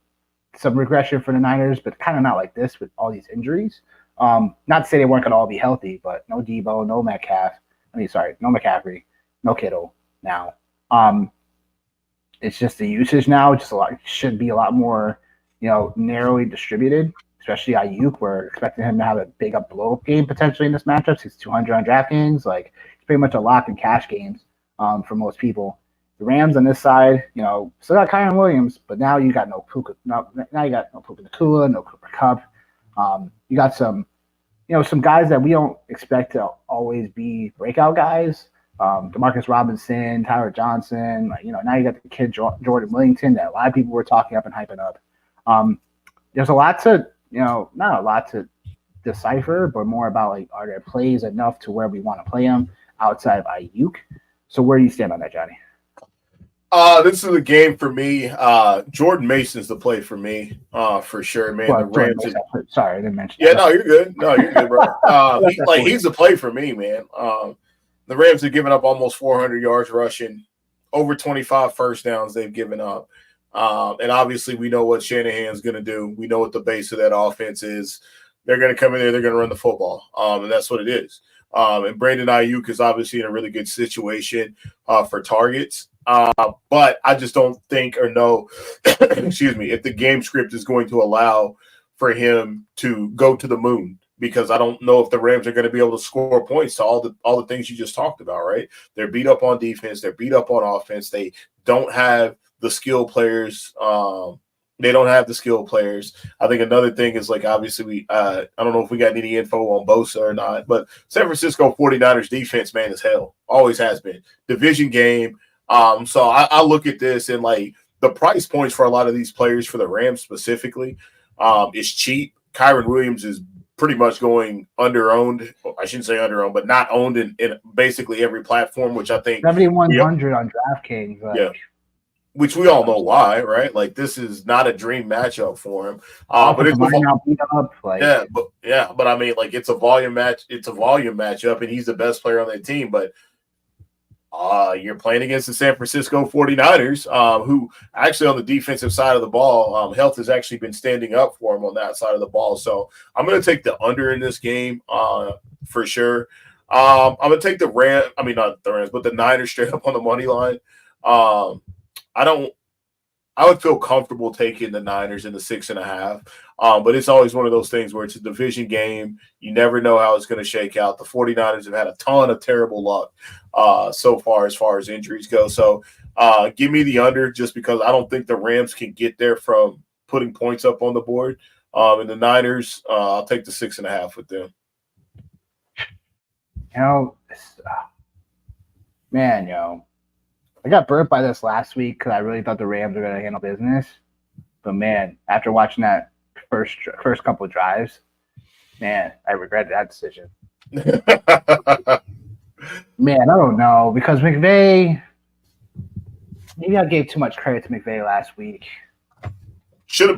some regression for the Niners, but kind of not like this with all these injuries. Not to say they weren't going to all be healthy, but no Debo, no Metcalf. No McCaffrey, no Kittle now. It's just the usage now. Just should be a lot more, narrowly distributed. Especially Ayuk, we're expecting him to have a big blow-up game potentially in this matchup. He's 200 on DraftKings. Like, it's pretty much a lock in cash games for most people. The Rams on this side, still got Kyron Williams, but now you got no Puka. Now you got no Puka Nacua, no Cooper Kupp. You got some guys that we don't expect to always be breakout guys. Demarcus Robinson, Tyler Johnson. Now you got the kid Jordan Willington that a lot of people were talking up and hyping up. There's a lot to not a lot to decipher, but more about like, are there plays enough to where we want to play them outside of Ayuk? So where do you stand on that, Johnny? This is a game for me. Jordan Mason's the play for me, for sure, man. Well, the Rams. Sorry, I didn't mention. Yeah, no, you're good. No, you're good, bro. He's the play for me, man. The Rams have given up almost 400 yards rushing, over 25 first downs they've given up. And obviously we know what Shanahan's going to do. We know what the base of that offense is. They're going to come in there. They're going to run the football. And that's what it is. And Brandon Ayuk is obviously in a really good situation for targets. But I just don't think or know, excuse me, if the game script is going to allow for him to go to the moon, because I don't know if the Rams are going to be able to score points to all the things you just talked about, right? They're beat up on defense. They're beat up on offense. They don't have the skill players. They don't have the skill players. I think another thing is, like, obviously I don't know if we got any info on Bosa or not, but San Francisco 49ers defense, man, is hell. Always has been. Division game. So I look at this and, like, the price points for a lot of these players for the Rams specifically is cheap. Kyron Williams is pretty much going under-owned. I shouldn't say under-owned, but not owned in basically every platform, which I think 7,100 on DraftKings. Like, yeah. Which we all know why, right? Like, this is not a dream matchup for him. But it's but I mean, like, it's a volume match. It's a volume matchup, and he's the best player on that team. But you're playing against the San Francisco 49ers, who actually on the defensive side of the ball, health has actually been standing up for him on that side of the ball. So I'm going to take the under in this game for sure. I'm going to take not the Rams, but the Niners straight up on the money line. I would feel comfortable taking the Niners in the 6.5. But it's always one of those things where it's a division game. You never know how it's going to shake out. The 49ers have had a ton of terrible luck so far as injuries go. So give me the under just because I don't think the Rams can get there from putting points up on the board. And the Niners, I'll take the 6.5 with them. I got burnt by this last week because I really thought the Rams were going to handle business. But, man, after watching that first couple of drives, man, I regretted that decision. Man, I don't know. Because McVay – maybe I gave too much credit to McVay last week.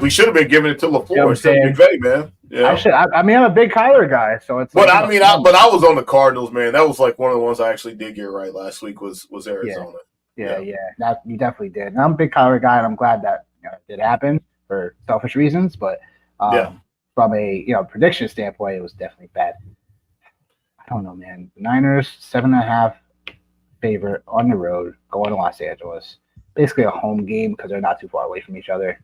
We should have been giving it to LaFleur You know instead of McVay, man. Yeah. I mean, I'm a big Kyler guy, so it's. But I was on the Cardinals, man. That was like one of the ones I actually did get right last week was Arizona. Yeah. That you definitely did. And I'm a big Kyler guy, and I'm glad that it did happen for selfish reasons. But from a prediction standpoint, it was definitely bad. I don't know, man. The Niners 7.5 favorite on the road going to Los Angeles. Basically a home game because they're not too far away from each other.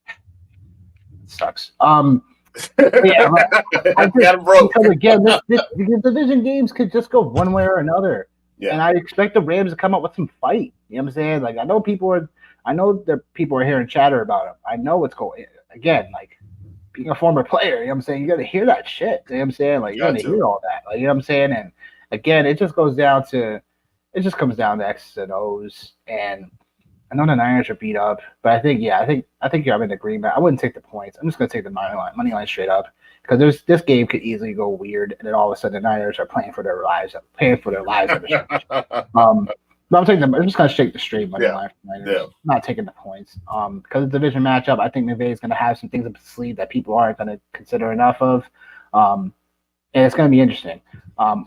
It sucks. Yeah, because again, the division games could just go one way or another. Yeah. And I expect the Rams to come up with some fight. You know what I'm saying? Like, I know that people are hearing chatter about them. I know what's going. Again, like being a former player, you know what I'm saying? You got to hear that shit. You know what I'm saying? Like, you got to hear all that. Like, you know what I'm saying? And again, it just comes down to X's and O's. And I know the Niners are beat up, but I think I'm in agreement. I wouldn't take the points. I'm just going to take the money line straight up because this game could easily go weird, and then all of a sudden the Niners are playing for their lives. But I'm just going to shake the straight money line for the Niners. Yeah. I'm not taking the points because it's a division matchup. I think McVay is going to have some things up his sleeve that people aren't going to consider enough of, and it's going to be interesting.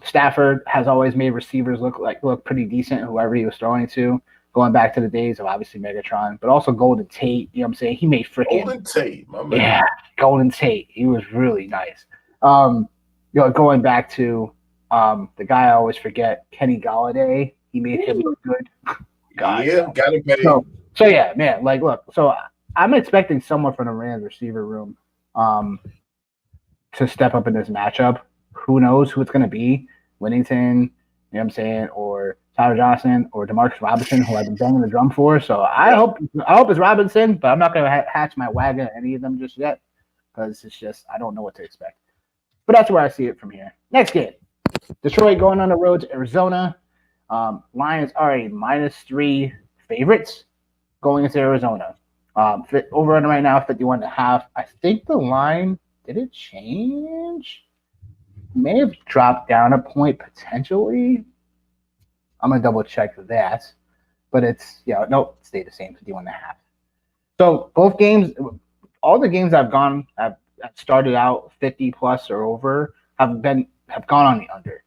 Stafford has always made receivers look pretty decent, whoever he was throwing to. Going back to the days of obviously Megatron, but also Golden Tate. You know what I'm saying? He made freaking Golden Tate, my man. Yeah, Golden Tate. He was really nice. Going back to the guy I always forget, Kenny Golladay. He made him look good. God, got him paid. So yeah, man. Like, look. So I'm expecting someone from the Rams receiver room to step up in this matchup. Who knows who it's going to be? Winnington. You know what I'm saying? Or Tyler Johnson or Demarcus Robinson, who I've been banging the drum for. So I hope it's Robinson, but I'm not going to hatch my wagon at any of them just yet because it's just I don't know what to expect. But that's where I see it from here. Next game, Detroit going on the road to Arizona. Lions are a -3 favorites going into Arizona. Over under right now 51.5. I think the line did it change? May have dropped down a point potentially. I'm gonna double check that, but it's nope, stayed the same, 51.5. So both games, all the games I've started out 50 plus or over have gone on the under.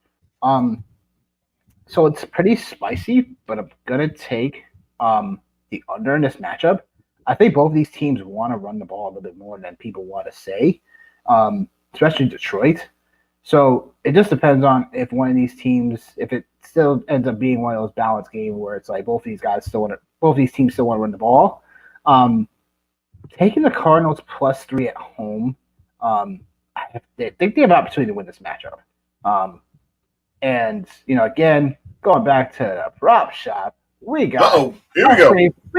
So it's pretty spicy, but I'm gonna take the under in this matchup. I think both of these teams want to run the ball a little bit more than people want to say, especially Detroit. So it just depends on if one of these teams, if it still ends up being one of those balanced games where it's like both of these teams still want to run the ball. Taking the Cardinals +3 at home, I think they have an opportunity to win this matchup. And again, going back to the prop shop, we got we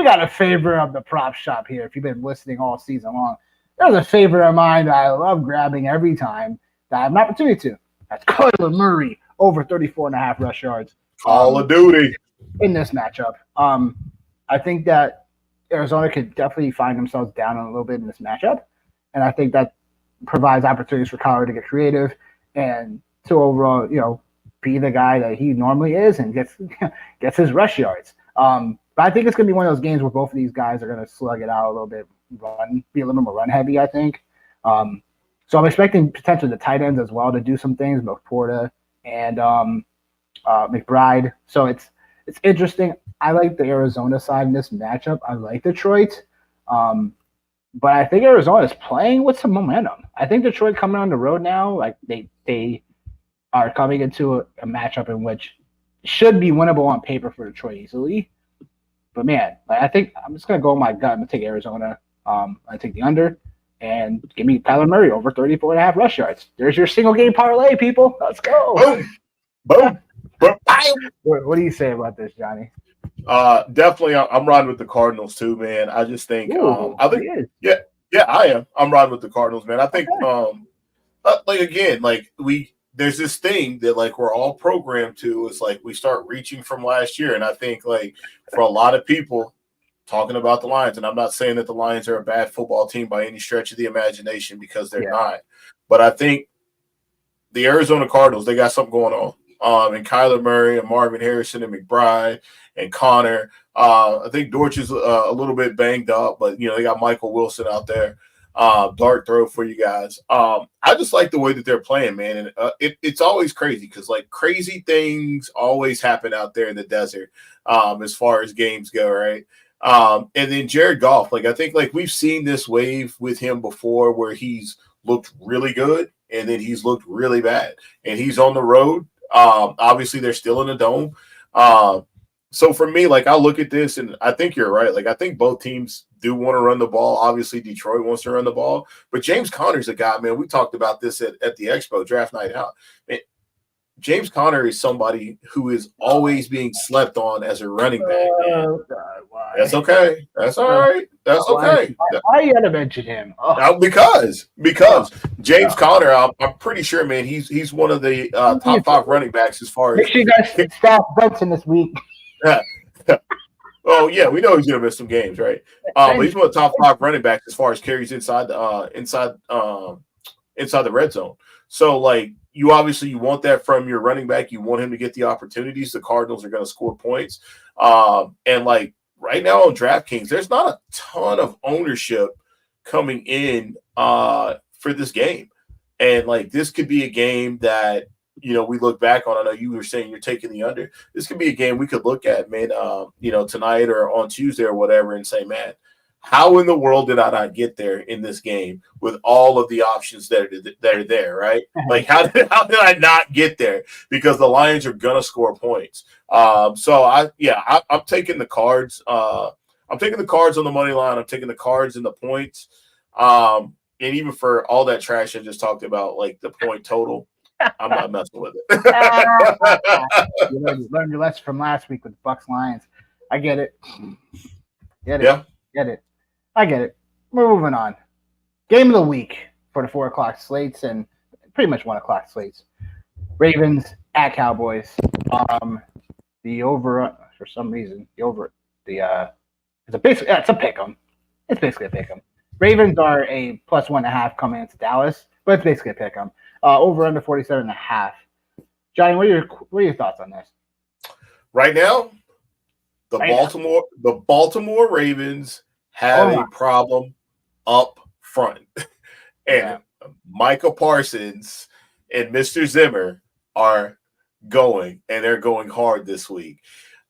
got a favorite of the prop shop here. If you've been listening all season long, there's a favorite of mine that I love grabbing every time that I have an opportunity to. That's Kyler Murray over 34.5 rush yards. Call of Duty in this matchup. I think that Arizona could definitely find themselves down a little bit in this matchup, and I think that provides opportunities for Kyler to get creative and to overall, be the guy that he normally is and gets his rush yards. But I think it's going to be one of those games where both of these guys are going to slug it out a little bit, be a little bit more run heavy, I think. So I'm expecting potentially the tight ends as well to do some things, both Porta and McBride. So it's interesting. I like the Arizona side in this matchup. I like Detroit. But I think Arizona is playing with some momentum. I think Detroit coming on the road now, like they are coming into a matchup in which should be winnable on paper for Detroit easily. But man, I think I'm just gonna go with my gut. I'm gonna take Arizona. I take the under and give me Kyler Murray over 34.5 rush yards. There's your single game parlay, people. Let's go. Boom. What do you say about this, Johnny? Definitely, I'm riding with the Cardinals too, man. I just think, I am. I'm riding with the Cardinals, man. I think, there's this thing that we're all programmed to is we start reaching from last year, and I think for a lot of people talking about the Lions, and I'm not saying that the Lions are a bad football team by any stretch of the imagination because they're not, but I think the Arizona Cardinals, they got something going on. and Kyler Murray and Marvin Harrison and McBride and Connor. I think Dortch is a little bit banged up, but they got Michael Wilson out there. Dart throw for you guys. I just like the way that they're playing, man. And it's always crazy because crazy things always happen out there in the desert as far as games go, right? And then Jared Goff, I think we've seen this wave with him before where he's looked really good and then he's looked really bad. And he's on the road. Obviously, they're still in the dome. So for me, I look at this and I think you're right. I think both teams do want to run the ball. Obviously, Detroit wants to run the ball. But James Conner's a guy, man. We talked about this at the Expo draft night out. Man, James Conner is somebody who is always being slept on as a running back. That's okay. That's all right. That's okay. Why you gotta mention him? Because James Conner, I'm pretty sure, man, he's one of the top 5 running backs as far as. Make sure you guys staff Benson this week. Oh yeah, we know he's gonna miss some games, right? But he's one of the top 5 running backs as far as carries inside the red zone. So you want that from your running back. You want him to get the opportunities. The Cardinals are going to score points. And right now on DraftKings, there's not a ton of ownership coming in for this game. And this could be a game that we look back on. I know you were saying you're taking the under. This could be a game we could look at, man, tonight or on Tuesday or whatever and say, man, how in the world did I not get there in this game with all of the options that are there, right? How did I not get there? Because the Lions are gonna score points. So I'm taking the Cards. I'm taking the Cards on the money line. I'm taking the Cards and the points. And even for all that trash I just talked about, the point total, I'm not messing with it. You learned your lesson from last week with the Bucks Lions. I get it. Yeah. Get it. I get it. We're moving on. Game of the week for the 4 o'clock slates and pretty much 1 o'clock slates. Ravens at Cowboys. The over, for some reason, it's a pick 'em. It's basically a pick 'em. Ravens are a +1.5 coming into Dallas, but it's basically a pick 'em. Over under 47.5. Johnny, what are your thoughts on this? Right now, the Baltimore Ravens have a problem up front. And Micah Parsons and Mr. Zimmer are going, and they're going hard this week.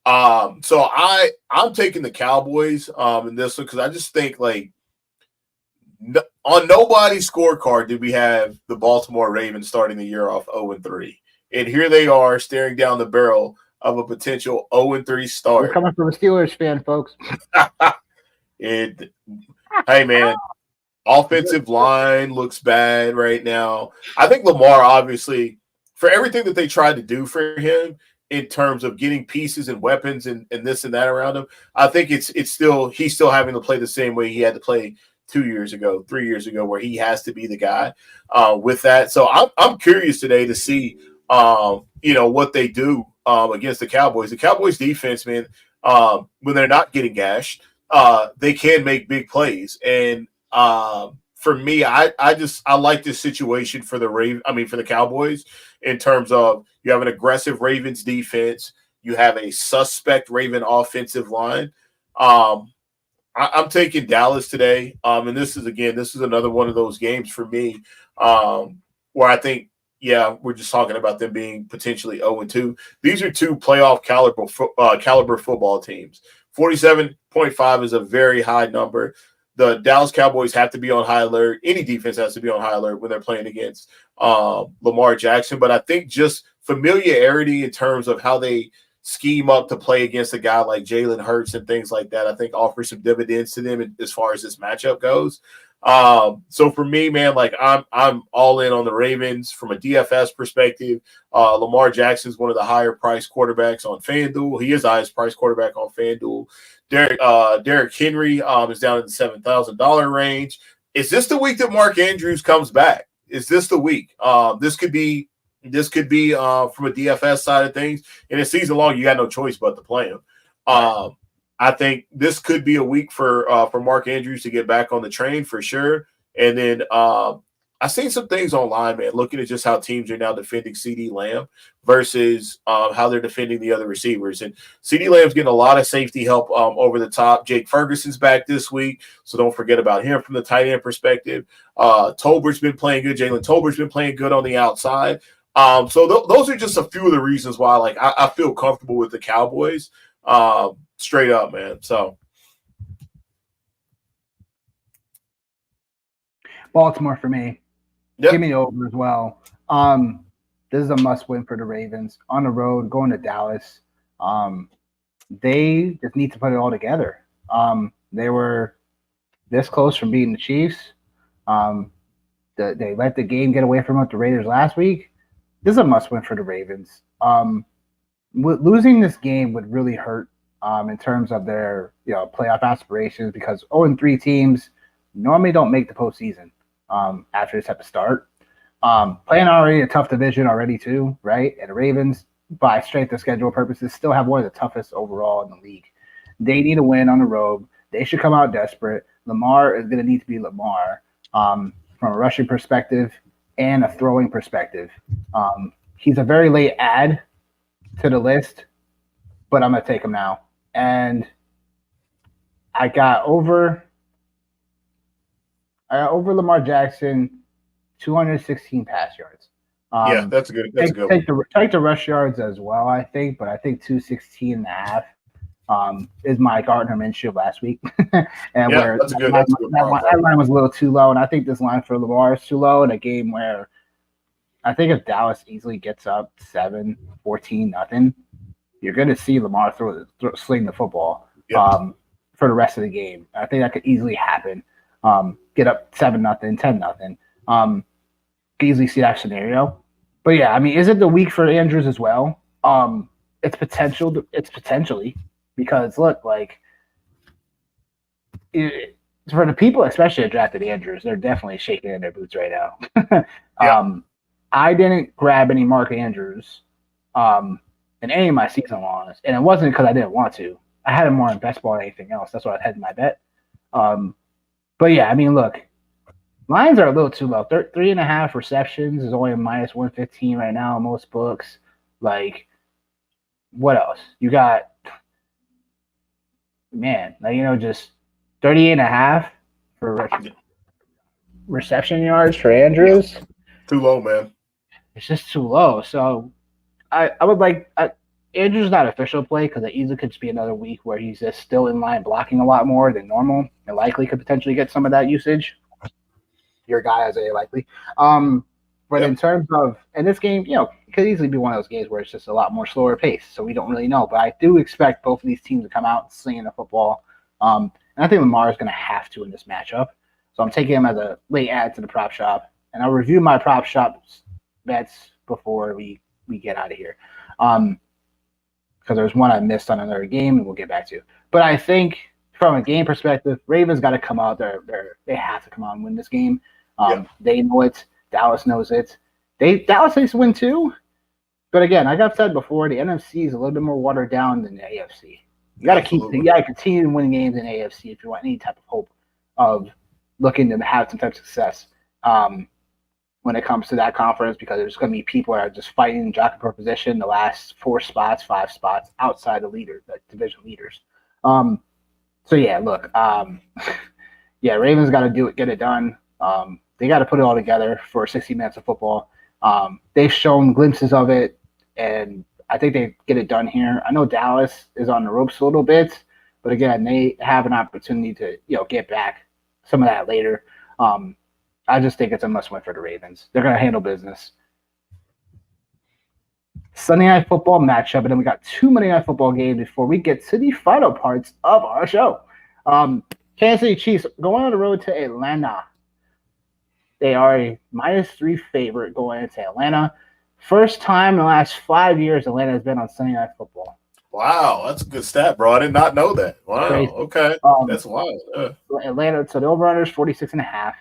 So I'm taking the Cowboys in this one because I just think on nobody's scorecard did we have the Baltimore Ravens starting the year off 0-3. And here they are staring down the barrel of a potential 0-3 start. We're coming from a Steelers fan, folks. Hey, man, offensive line looks bad right now. I think Lamar, obviously, for everything that they tried to do for him in terms of getting pieces and weapons and this and that around him, I think he's still having to play the same way he had to play 2 years ago, 3 years ago, where he has to be the guy with that. So I'm curious today to see, what they do against the Cowboys. The Cowboys defense, man, when they're not getting gashed, they can make big plays. And for me, I like this situation for the Cowboys in terms of you have an aggressive Ravens defense, you have a suspect Raven offensive line. I'm taking Dallas today, and this is another one of those games for me where I think, we're just talking about them being potentially 0-2. These are 2 playoff caliber football teams. 47.5 is a very high number. The Dallas Cowboys have to be on high alert. Any defense has to be on high alert when they're playing against Lamar Jackson. But I think just familiarity in terms of how they scheme up to play against a guy like Jalen Hurts and things like that, I think offers some dividends to them as far as this matchup goes. So for me, man, I'm all in on the Ravens from a DFS perspective. Lamar Jackson is one of the higher priced quarterbacks on FanDuel. He is the highest priced quarterback on FanDuel. Derrick Henry is down in the $7,000 range. Is this the week that Mark Andrews comes back? Is this the week? This could be from a DFS side of things. And a season long, you got no choice but to play him. I think this could be a week for Mark Andrews to get back on the train for sure. And then I I seen some things online, man, looking at just how teams are now defending CD Lamb versus how they're defending the other receivers. And CD Lamb's getting a lot of safety help over the top. Jake Ferguson's back this week, so don't forget about him from the tight end perspective. Tolbert's been playing good. Jalen Tolbert's been playing good on the outside. So those are just a few of the reasons why, like, I feel comfortable with the Cowboys, straight up, man. So. Baltimore for me. Yep. Give me over as well. This is a must-win for the Ravens. On the road, going to Dallas. They just need to put it all together. They were this close from beating the Chiefs. They let the game get away from them with the Raiders last week. This is a must-win for the Ravens. Losing this game would really hurt in terms of their playoff aspirations, because 0-3 teams normally don't make the postseason after this type of start. Playing already a tough division already too, right? And the Ravens, by strength of schedule purposes, still have one of the toughest overall in the league. They need a win on the road. They should come out desperate. Lamar is going to need to be Lamar from a rushing perspective and a throwing perspective. He's a very late add to the list, but I'm going to take him now. And I got over Lamar Jackson, 216 pass yards. Yeah, that's a good one. Take the rush yards as well, I think, but I think 216 and a half is my Gardner Minshew last week. And yeah, that's a good that line was a little too low, and I think this line for Lamar is too low in a game where I think if Dallas easily gets up 14-0, you're going to see Lamar sling the football for the rest of the game. I think that could easily happen. Get up 7-0, 10-0. Could easily see that scenario. But yeah, I mean, is it the week for Andrews as well? It's potentially, because look, like for the people, especially that drafted Andrews, they're definitely shaking in their boots right now. I didn't grab any Mark Andrews in any of my season longs, and it wasn't because I didn't want to. I had him more in best ball than anything else. That's why I had in my bet. But yeah, I mean, look, lines are a little too low. 3.5 receptions is only a minus 115 right now in most books. Like, what else? You got, man, just 38.5 for reception yards for Andrews. Too low, man. It's just too low. So I would like Andrews not official play, because it easily could just be another week where he's just still in line blocking a lot more than normal and likely could potentially get some of that usage. Your guy, Isaiah Likely. But in terms of, and this game, it could easily be one of those games where it's just a lot more slower pace, so we don't really know. But I do expect both of these teams to come out slinging the football. And I think Lamar is going to have to in this matchup. So I'm taking him as a late add to the prop shop. And I'll review my prop shop bets before we get out of here. Because there's one I missed on another game, and we'll get back to. But I think from a game perspective, Ravens got to come out. They have to come out and win this game. They know it. Dallas knows it. Dallas needs to win too. But again, like I've said before, the NFC is a little bit more watered down than the AFC. You got to continue to win games in the AFC if you want any type of hope of looking to have some type of success when it comes to that conference, because there's going to be people that are just fighting jockey for position the last 5 spots outside the division leaders. So yeah, look, Ravens got to get it done. They got to put it all together for 60 minutes of football. They've shown glimpses of it, and I think they get it done here. I know Dallas is on the ropes a little bit, but again, they have an opportunity to get back some of that later. I just think it's a must-win for the Ravens. They're going to handle business. Sunday Night Football matchup, and then we got 2 Monday Night Football games before we get to the final parts of our show. Kansas City Chiefs going on the road to Atlanta. They are a -3 favorite going into Atlanta. First time in the last 5 years Atlanta has been on Sunday Night Football. Wow, that's a good stat, bro. I did not know that. Wow, crazy. Okay. That's wild. Atlanta, so the over-under is 46.5.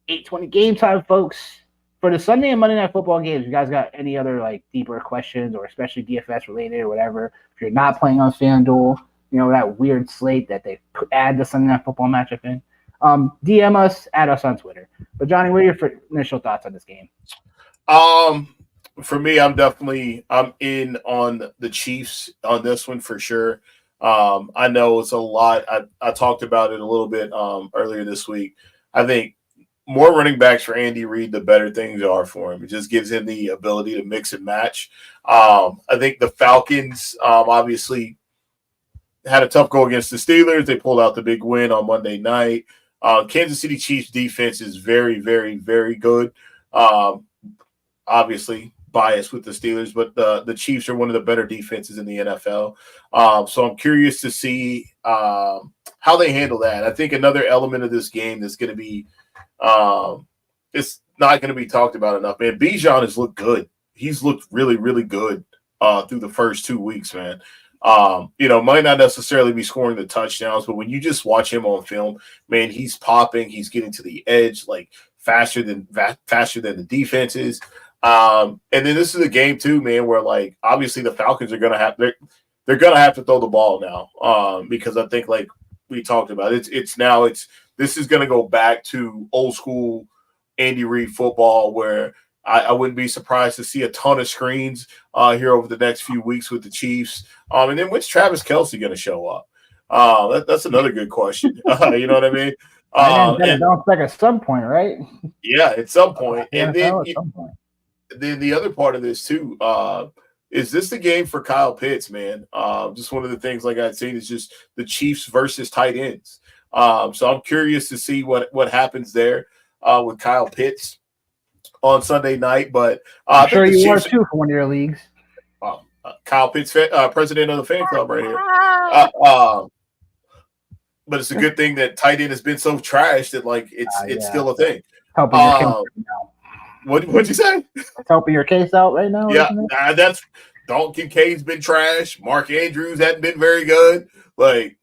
8:20 game time, folks. For the Sunday and Monday Night Football games, you guys got any other deeper questions, or especially DFS related or whatever? If you're not playing on FanDuel, that weird slate that they add the Sunday Night Football matchup in, DM us, add us on Twitter. But Johnny, what are your initial thoughts on this game? For me, I'm in on the Chiefs on this one for sure. I know it's a lot. I talked about it a little bit earlier this week. I think more running backs for Andy Reid, the better things are for him. It just gives him the ability to mix and match. I think the Falcons obviously had a tough go against the Steelers. They pulled out the big win on Monday night. Kansas City Chiefs defense is very, very, very good. Obviously biased with the Steelers, but the Chiefs are one of the better defenses in the NFL. So I'm curious to see how they handle that. I think another element of this game that's going to be it's not going to be talked about enough, man. Bijan has looked good. He's looked really, really good through the first 2 weeks, man. Might not necessarily be scoring the touchdowns, but when you just watch him on film, man, he's popping. He's getting to the edge like faster than the defenses. And then this is a game too, man, where like obviously the Falcons are gonna have they're gonna have to throw the ball now, because I think like we talked about this is gonna go back to old school Andy Reid football where I wouldn't be surprised to see a ton of screens here over the next few weeks with the Chiefs. And then when's Travis Kelce going to show up? That's another good question. You know what I mean? And bounce back at some point, right? Yeah, at some point. And some point. Then the other part of this too is this the game for Kyle Pitts, man? Just one of the things like I'd seen is just the Chiefs versus tight ends. So I'm curious to see what happens there with Kyle Pitts on Sunday night, but I'm sure you are too for one of your leagues. Kyle Pitts, president of the fan club, right here. But it's a good thing that tight end has been so trashed that like it's still a thing. Helping your case right now. What'd you say? It's helping your case out right now. Yeah, that's Dalton Kincaid's been trash. Mark Andrews hadn't been very good. Like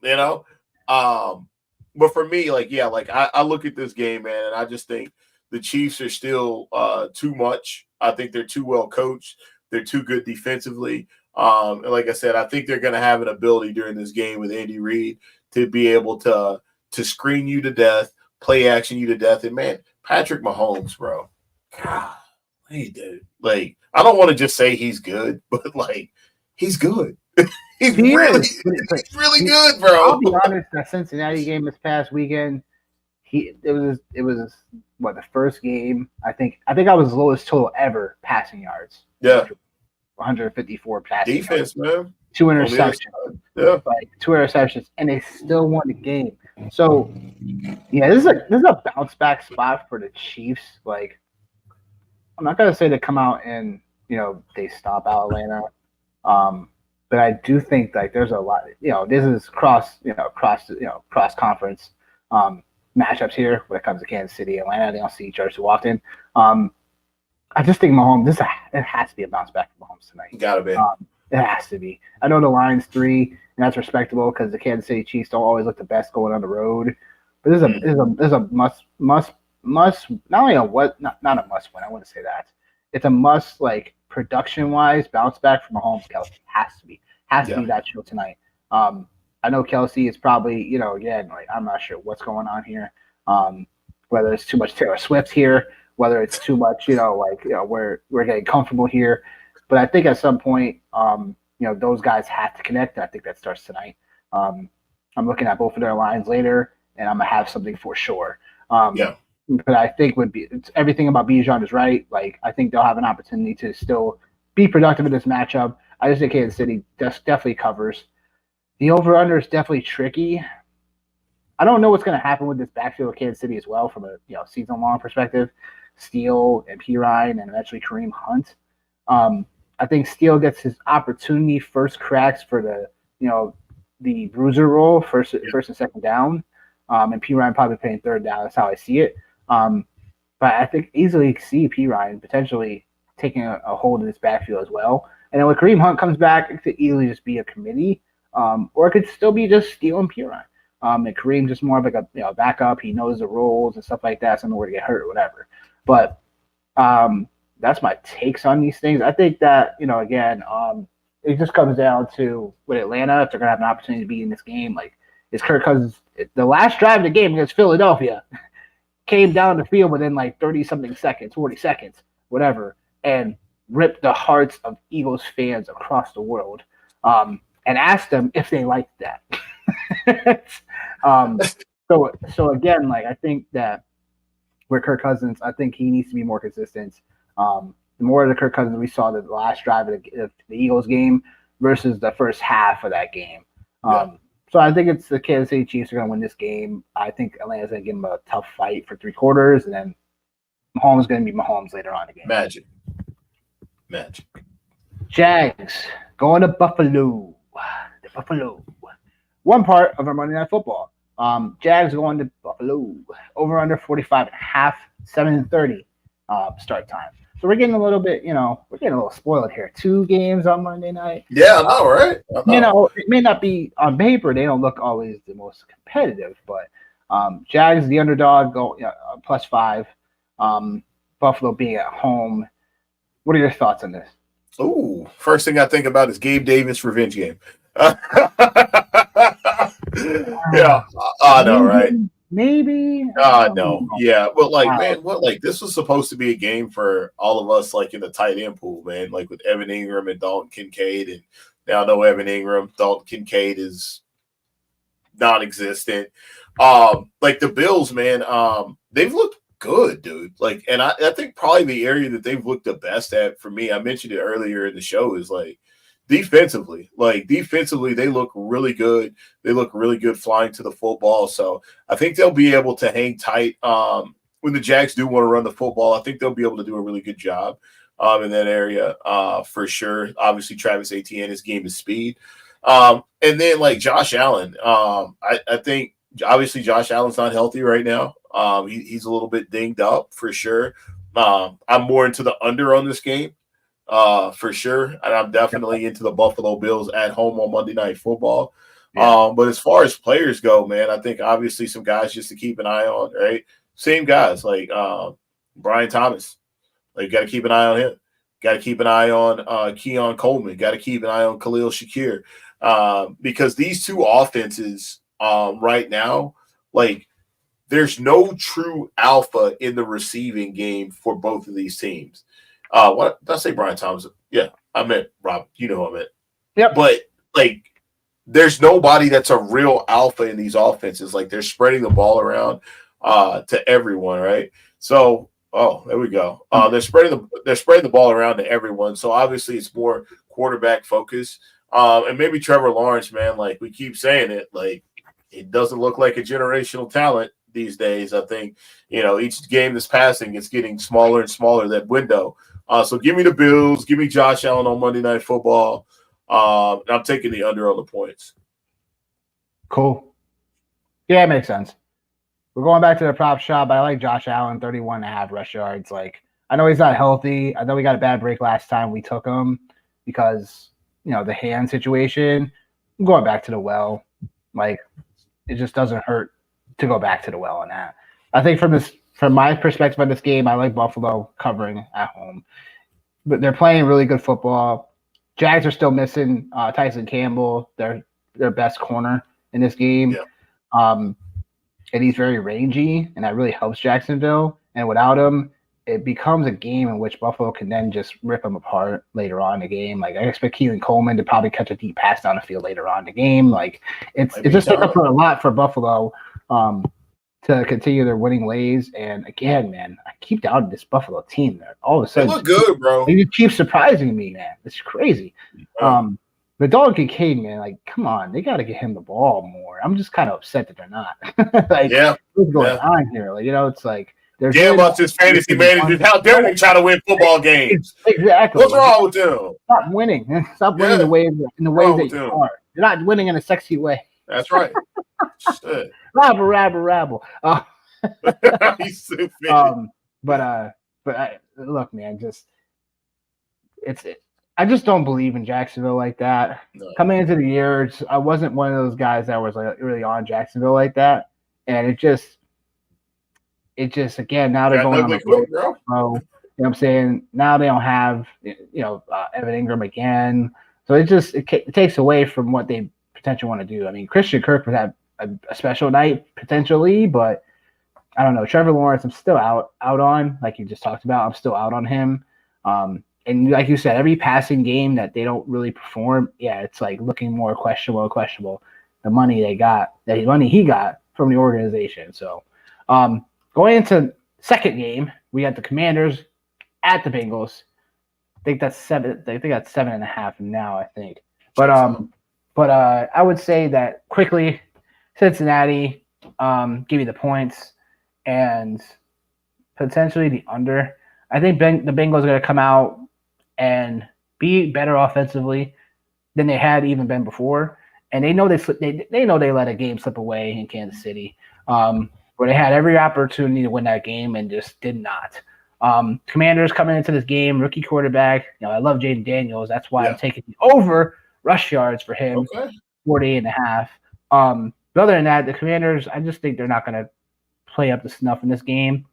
but for me, I look at this game, man, and I just think the Chiefs are still too much. I think they're too well coached. They're too good defensively. And like I said, I think they're going to have an ability during this game with Andy Reid to be able to screen you to death, play action you to death. And, man, Patrick Mahomes, bro. God, hey, dude. Like, I don't want to just say he's good, but, like, he's good. He's really good, bro. I'll be honest, that Cincinnati game this past weekend, it was what, the first game. I think I was the lowest total ever passing yards. Yeah, 154 passing defense, yards. man. 2 interceptions. Yeah, like 2 interceptions, and they still won the game. So yeah, this is a bounce back spot for the Chiefs. Like, I'm not gonna say they come out and they stop out Atlanta, but I do think like there's a lot. This is cross conference matchups here when it comes to Kansas City, Atlanta. They don't see each other too often. I just think Mahomes, it has to be a bounce back for Mahomes tonight. Gotta be. It has to be. I know the line's 3, and that's respectable because the Kansas City Chiefs don't always look the best going on the road. But this is a must not only not a must win. I wouldn't say that. It's a must, like, production wise bounce back from Mahomes. Kelce has to be that show tonight. I know Kelce is probably, again, like, I'm not sure what's going on here. Whether it's too much Taylor Swift here, whether it's too much, we're getting comfortable here. But I think at some point, those guys have to connect. And I think that starts tonight. I'm looking at both of their lines later, and I'm gonna have something for sure. But I think everything about Bijan is right. Like, I think they'll have an opportunity to still be productive in this matchup. I just think Kansas City definitely covers. The over/under is definitely tricky. I don't know what's going to happen with this backfield of Kansas City as well from a season-long perspective. Steele and Pirine and eventually Kareem Hunt. I think Steele gets his opportunity first cracks for the bruiser role, first and second down. And Pirine probably playing third down. That's how I see it. But I think easily see Pirine potentially taking a hold of this backfield as well. And then when Kareem Hunt comes back, it could easily just be a committee. Or it could still be just Steele and Pirine. And Kareem just more of like a backup. He knows the roles and stuff like that, so nowhere to get hurt or whatever. But that's my takes on these things. I think that, again, it just comes down to with Atlanta, if they're going to have an opportunity to be in this game, like, is Kirk Cousins. The last drive of the game against Philadelphia came down the field within like 30-something seconds, 40 seconds, whatever, and ripped the hearts of Eagles fans across the world, and asked them if they liked that. So again, like I think that with Kirk Cousins, I think he needs to be more consistent. The more of the Kirk Cousins we saw the last drive of the Eagles game versus the first half of that game. So I think it's the Kansas City Chiefs are going to win this game. I think Atlanta's going to give them a tough fight for 3 quarters, and then Mahomes is going to be Mahomes later on in the game. Magic. Jags going to Buffalo. The Buffalo. One part of our Monday Night Football. Jags going to Buffalo. Over under 45.5, 7:30 start time. So we're getting a little bit, we're getting a little spoiled here. 2 games on Monday night. Yeah, I know, right? I know. It may not be on paper. They don't look always the most competitive, but Jags, the underdog, go +5. Buffalo being at home. What are your thoughts on this? Ooh, first thing I think about is Gabe Davis revenge game. Yeah, I know, right? Maybe. No. Yeah, but man, this was supposed to be a game for all of us, like in the tight end pool, man, like with Evan Ingram and Dalton Kincaid, and now no Evan Ingram. Dalton Kincaid is non-existent. Like the Bills, man, they've looked good, dude. Like, and I think probably the area that they've looked the best at for me, I mentioned it earlier in the show, is like defensively. Like defensively, they look really good. They look really good flying to the football. So I think they'll be able to hang tight. When the Jags do want to run the football, I think they'll be able to do a really good job in that area for sure. Obviously, Travis Etienne, his game is speed. And then like Josh Allen, I think obviously Josh Allen's not healthy right now. He's a little bit dinged up for sure. I'm more into the under on this game for sure. And I'm definitely into the Buffalo Bills at home on Monday Night Football. Yeah. But as far as players go, man, I think obviously some guys just to keep an eye on, right? Same guys like Brian Thomas. Like, got to keep an eye on him. Got to keep an eye on Keon Coleman. Got to keep an eye on Khalil Shakir. Because these two offenses right now, like, there's no true alpha in the receiving game for both of these teams. What did I say, Brian Thomas? Yeah, I meant Rob. You know who I meant. Yep. But like, there's nobody that's a real alpha in these offenses. Like, they're spreading the ball around to everyone, right? So, there we go. They're spreading the ball around to everyone. So obviously, it's more quarterback focus. And maybe Trevor Lawrence, man. Like we keep saying it, like it doesn't look like a generational talent these days. I think, each game that's passing, it's getting smaller and smaller, that window. So give me the Bills. Give me Josh Allen on Monday Night Football. And I'm taking the under on the points. Cool. Yeah, it makes sense. We're going back to the prop shop. I like Josh Allen, 31.5 rush yards. Like, I know he's not healthy. I know we got a bad break last time we took him because, the hand situation. I'm going back to the well. Like, it just doesn't hurt to go back to the well on that. I think from my perspective on this game, I like Buffalo covering at home. But they're playing really good football. Jags are still missing Tyson Campbell, their best corner in this game. Yeah. And he's very rangy, and that really helps Jacksonville. And without him, it becomes a game in which Buffalo can then just rip them apart later on in the game. Like, I expect Keelan Coleman to probably catch a deep pass down the field later on in the game. Like, it's just set up for a lot for Buffalo to continue their winning ways. And again, man, I keep doubting this Buffalo team. There, all of a sudden, they look good, bro. They keep surprising me, man. It's crazy. But Dalton Kincaid, man, like, come on, they got to get him the ball more. I'm just kind of upset that they're not. What's going on here? Like, it's like they're damn about this fantasy managers. How dare they try to win football games? Exactly. What's wrong with them? Stop winning. Stop winning the way that you are. You're not winning in a sexy way. That's right. Rabble. He's stupid. But look, man, I just don't believe in Jacksonville like that. No. Coming into the year, I wasn't one of those guys that was like really on Jacksonville like that, and it just again, now they're going on the road. You know what I'm saying? Now they don't have Evan Ingram again, so it takes away from what they potentially want to do. I mean, Christian Kirk a special night potentially, but I don't know. Trevor Lawrence, I'm still out on, like you just talked about. I'm still out on him. And like you said, every passing game that they don't really perform, yeah, it's like looking more questionable. The money he got from the organization. So going into second game, we got the Commanders at the Bengals. I think that's 7.5 now, I think. But I would say that quickly, Cincinnati give you the points and potentially the under. I think the Bengals are going to come out and be better offensively than they had even been before, and they know they know they let a game slip away in Kansas City, where they had every opportunity to win that game and just did not. Commanders coming into this game, rookie quarterback. I love Jaden Daniels. That's why I'm taking the over rush yards for him, 48.5. But other than that, the Commanders, I just think they're not going to play up to snuff in this game.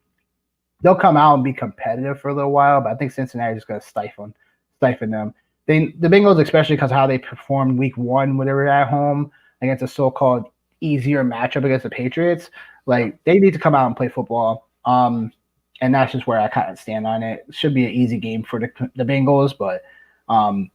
They'll come out and be competitive for a little while, but I think Cincinnati is going to stifle them. The Bengals, especially because how they performed week one when they were at home against a so-called easier matchup against the Patriots, like they need to come out and play football. And that's just where I kind of stand on it. It should be an easy game for the Bengals, but I'm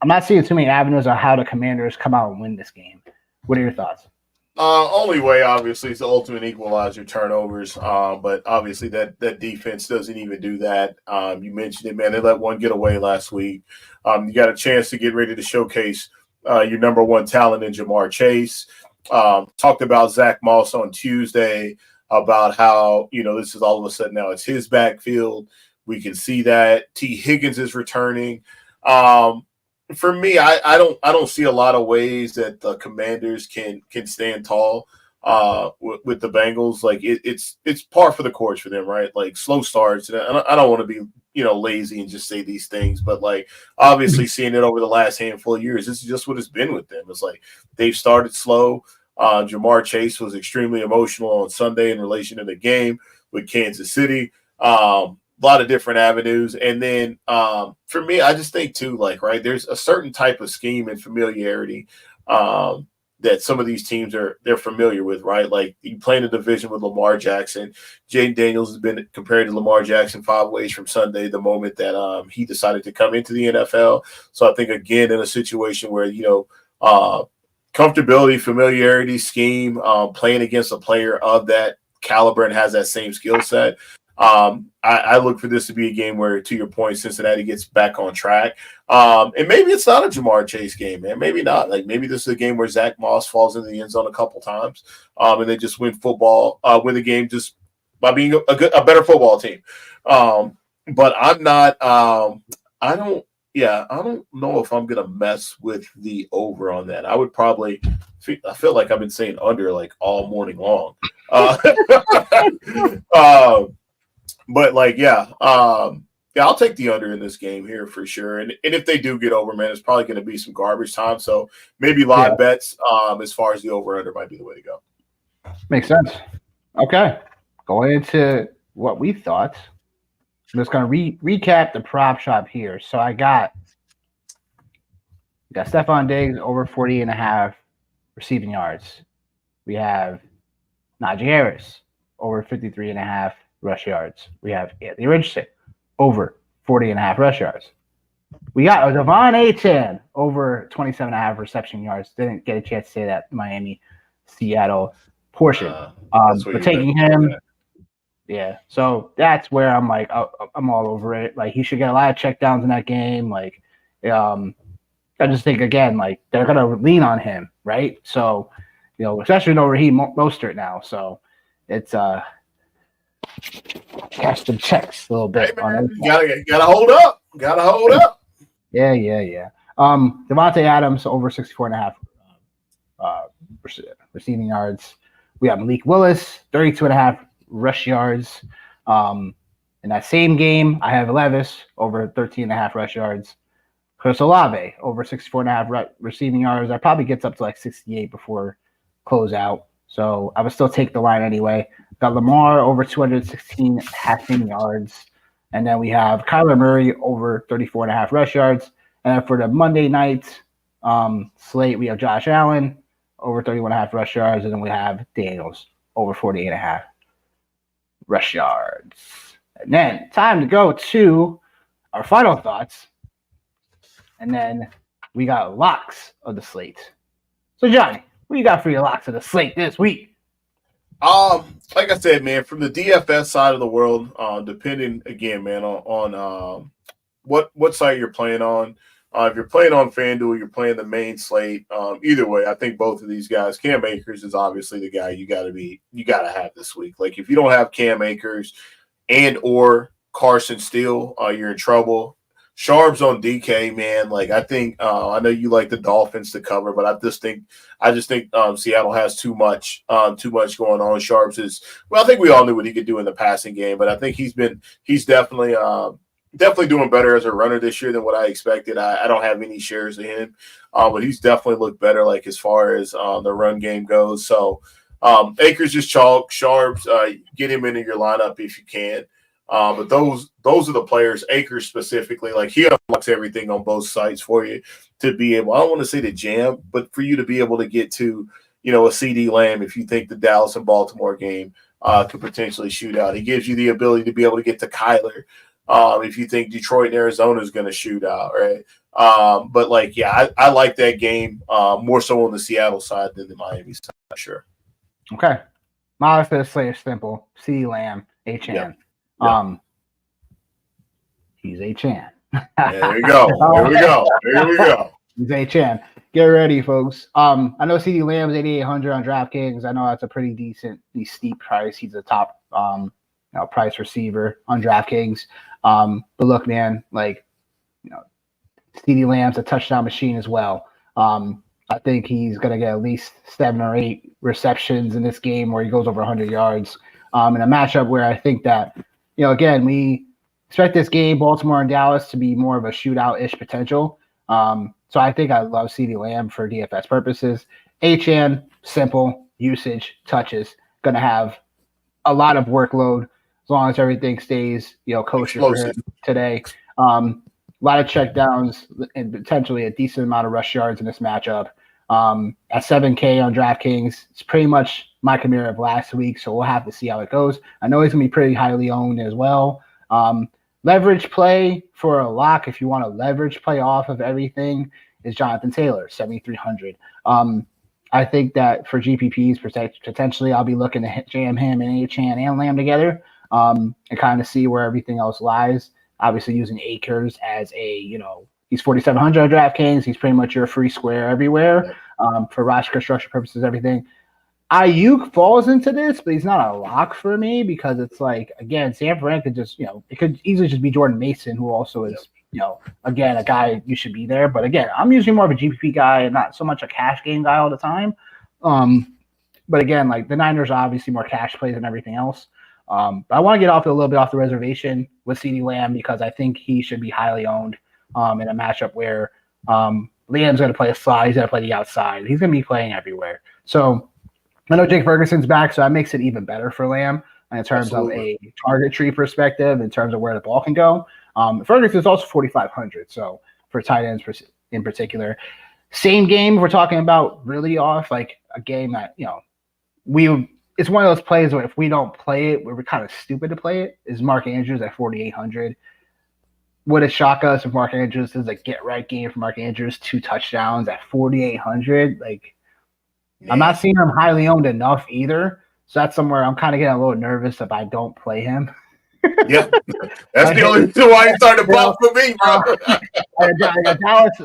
not seeing too many avenues on how the Commanders come out and win this game. What are your thoughts? Only way, obviously, is the ultimate equalizer, turnovers. But obviously, that defense doesn't even do that. You mentioned it, man. They let one get away last week. You got a chance to get ready to showcase your number one talent in Ja'Marr Chase. Talked about Zach Moss on Tuesday about how, this is all of a sudden now it's his backfield. We can see that. T. Higgins is returning. For me, I don't see a lot of ways that the Commanders can stand tall with the Bengals. Like it's par for the course for them, right? Like slow starts, and I don't want to be lazy and just say these things, but like obviously seeing it over the last handful of years, this is just what it's been with them. It's like they've started slow. Ja'Marr Chase was extremely emotional on Sunday in relation to the game with Kansas City. A lot of different avenues. And then for me, I just think too, like, right, there's a certain type of scheme and familiarity that some of these teams they're familiar with, right? Like you play in a division with Lamar Jackson. Jaden Daniels has been compared to Lamar Jackson 5 ways from Sunday, the moment that he decided to come into the NFL. So I think, again, in a situation where, comfortability, familiarity, scheme, playing against a player of that caliber and has that same skill set, I look for this to be a game where, to your point, Cincinnati gets back on track. And maybe it's not a Ja'Marr Chase game, man. Maybe not. Like maybe this is a game where Zach Moss falls into the end zone a couple times, and they just win the game just by being a better football team. But I'm not. I don't know if I'm gonna mess with the over on that. I would probably. I feel like I've been saying under like all morning long. But like, I'll take the under in this game here for sure. And if they do get over, man, it's probably going to be some garbage time. So maybe live bets as far as the over under might be the way to go. Makes sense. Okay, going into what we thought. I'm just going to recap the prop shop here. So I got Stephon Diggs over 40.5 receiving yards. We have Najee Harris over 53.5 rush yards. We have Anthony Richardson over 40.5 rush yards. We got Devon Achane over 27.5 reception yards. Didn't get a chance to say that Miami, Seattle portion. But taking him, so that's where I'm like, I'm all over it. Like he should get a lot of checkdowns in that game. Like, I just think again, like they're gonna lean on him, right? So, especially over Raheem Mostert now. So it's cash some checks a little bit. Hey, man, gotta hold up. Gotta hold up. Yeah. Devontae Adams over 64.5 receiving yards. We have Malik Willis 32.5 rush yards. In that same game, I have Levis over 13.5 rush yards. Chris Olave over 64.5 receiving yards. That probably gets up to like 68 before closeout. So I would still take the line anyway. Got Lamar over 216 passing yards. And then we have Kyler Murray over 34.5 rush yards. And then for the Monday night slate, we have Josh Allen over 31.5 rush yards, and then we have Daniels over 48.5 rush yards. And then time to go to our final thoughts. And then we got locks of the slate. So Johnny, what you got for your locks of the slate this week? Like I said, man, from the DFS side of the world, depending again, man, on what site you're playing on. If you're playing on FanDuel, you're playing the main slate. Either way, I think both of these guys, Cam Akers is obviously the guy you gotta have this week. Like if you don't have Cam Akers and or Carson Steele, you're in trouble. Sharps on DK, man. Like I think I know you like the Dolphins to cover, but I just think Seattle has too much going on. Sharps is I think we all knew what he could do in the passing game, but I think he's definitely doing better as a runner this year than what I expected. I don't have any shares of him, but he's definitely looked better like as far as the run game goes. So Akers just chalk. Sharps, get him into your lineup if you can. But those are the players, Akers specifically, like he unlocks everything on both sides for you to be able, I don't want to say to jam, but for you to be able to get to, a CD Lamb if you think the Dallas and Baltimore game could potentially shoot out. He gives you the ability to be able to get to Kyler if you think Detroit and Arizona is going to shoot out, right? But like, yeah, I like that game more so on the Seattle side than the Miami side, sure. Okay. My list of the slate is simple. CD Lamb, HN. Yeah. He's HN. There we go. Here we go. He's HN. Get ready, folks. I know CD Lamb is 8,800 on DraftKings. I know that's a pretty decently steep price. He's a top price receiver on DraftKings. But look, man, CD Lamb's a touchdown machine as well. I think he's going to get at least 7 or 8 receptions in this game where he goes over 100 yards. In a matchup where I think that, again, we expect this game, Baltimore and Dallas, to be more of a shootout-ish potential. So I think I love CeeDee Lamb for DFS purposes. HN, simple, usage, touches, going to have a lot of workload as long as everything stays, kosher for him today. A lot of checkdowns and potentially a decent amount of rush yards in this matchup. At 7K on DraftKings, it's pretty much my Kamara of last week, so we'll have to see how it goes. I know he's going to be pretty highly owned as well. Leverage play for a lock, if you want to leverage play off of everything, is Jonathan Taylor, 7,300. I think that for GPPs, potentially I'll be looking to jam him and Achane and Lamb together and kind of see where everything else lies. Obviously using Akers as he's 4,700 on DraftKings. He's pretty much your free square everywhere for roster construction purposes, everything. Ayuk falls into this, but he's not a lock for me because it's like, again, San Fran could just, it could easily just be Jordan Mason, who also is, again, a guy you should be there. But again, I'm usually more of a GPP guy and not so much a cash game guy all the time. But again, like the Niners are obviously more cash plays than everything else. But I want to get a little bit off the reservation with CeeDee Lamb because I think he should be highly owned in a matchup where Liam's going to play a slide. He's going to play the outside. He's going to be playing everywhere. So I know Jake Ferguson's back, so that makes it even better for Lamb in terms of a target tree perspective, in terms of where the ball can go. Ferguson's also 4,500, so for tight ends in particular. Same game, we're talking about really off, like a game that, it's one of those plays where if we don't play it, we're kind of stupid to play it, is Mark Andrews at 4,800. Would it shock us if Mark Andrews is a get-right game for Mark Andrews, 2 touchdowns at 4,800? I'm not seeing him highly owned enough either. So that's somewhere I'm kind of getting a little nervous if I don't play him. Yeah, that's the only reason why he started to bump for me, bro.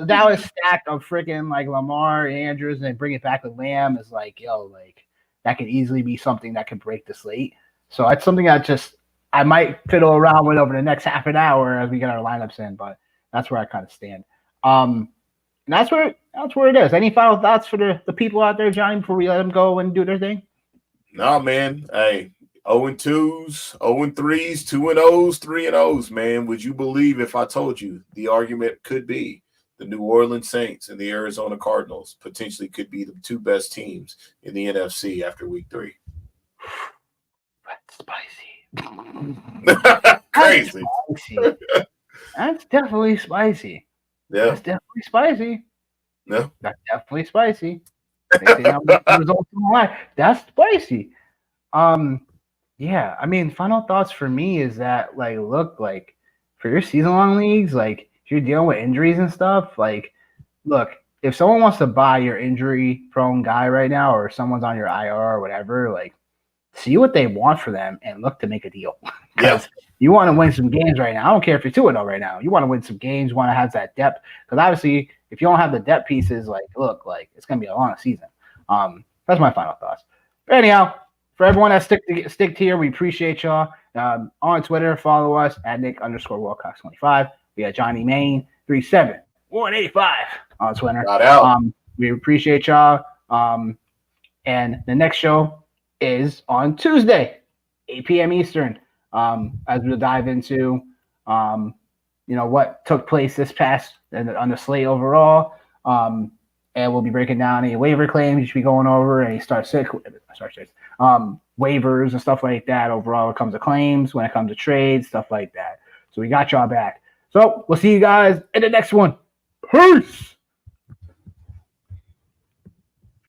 Dallas stack of freaking Lamar, Andrews, and bring it back with Lamb is that could easily be something that could break the slate. So that's something I might fiddle around with over the next half an hour as we get our lineups in, but that's where I kind of stand. And that's where it is. Any final thoughts for the people out there, Johnny, before we let them go and do their thing? No, man. Hey, 0-2s, 0-3s, 2-0s, 3-0s, man. Would you believe if I told you the argument could be the New Orleans Saints and the Arizona Cardinals potentially could be the 2 best teams in the NFC after week 3? That's spicy. Crazy. That's definitely spicy. Yeah. That's definitely spicy. No. That's definitely spicy. Next thing you know, the results on the line. That's spicy. Yeah, I mean, final thoughts for me is that like, look, like for your season-long leagues, like if you're dealing with injuries and stuff, like, look, if someone wants to buy your injury-prone guy right now, or someone's on your IR or whatever, like, see what they want for them and look to make a deal. Because you want to win some games right now. I don't care if you're 2-0 right now. You want to win some games. You want to have that depth. Because obviously, if you don't have the depth pieces, like, look, like it's gonna be a long season. That's my final thoughts. But anyhow, for everyone that stick here, we appreciate y'all. On Twitter, follow us at Nick_Wilcox25. We got Johnny Main 37185 on Twitter. We appreciate y'all. And the next show is on Tuesday, 8 p.m. Eastern. As we'll dive into, what took place this past on the slate overall. And we'll be breaking down any waiver claims you should be going over, any waivers and stuff like that. Overall, when it comes to claims, when it comes to trades, stuff like that. So we got y'all back. So we'll see you guys in the next one. Peace.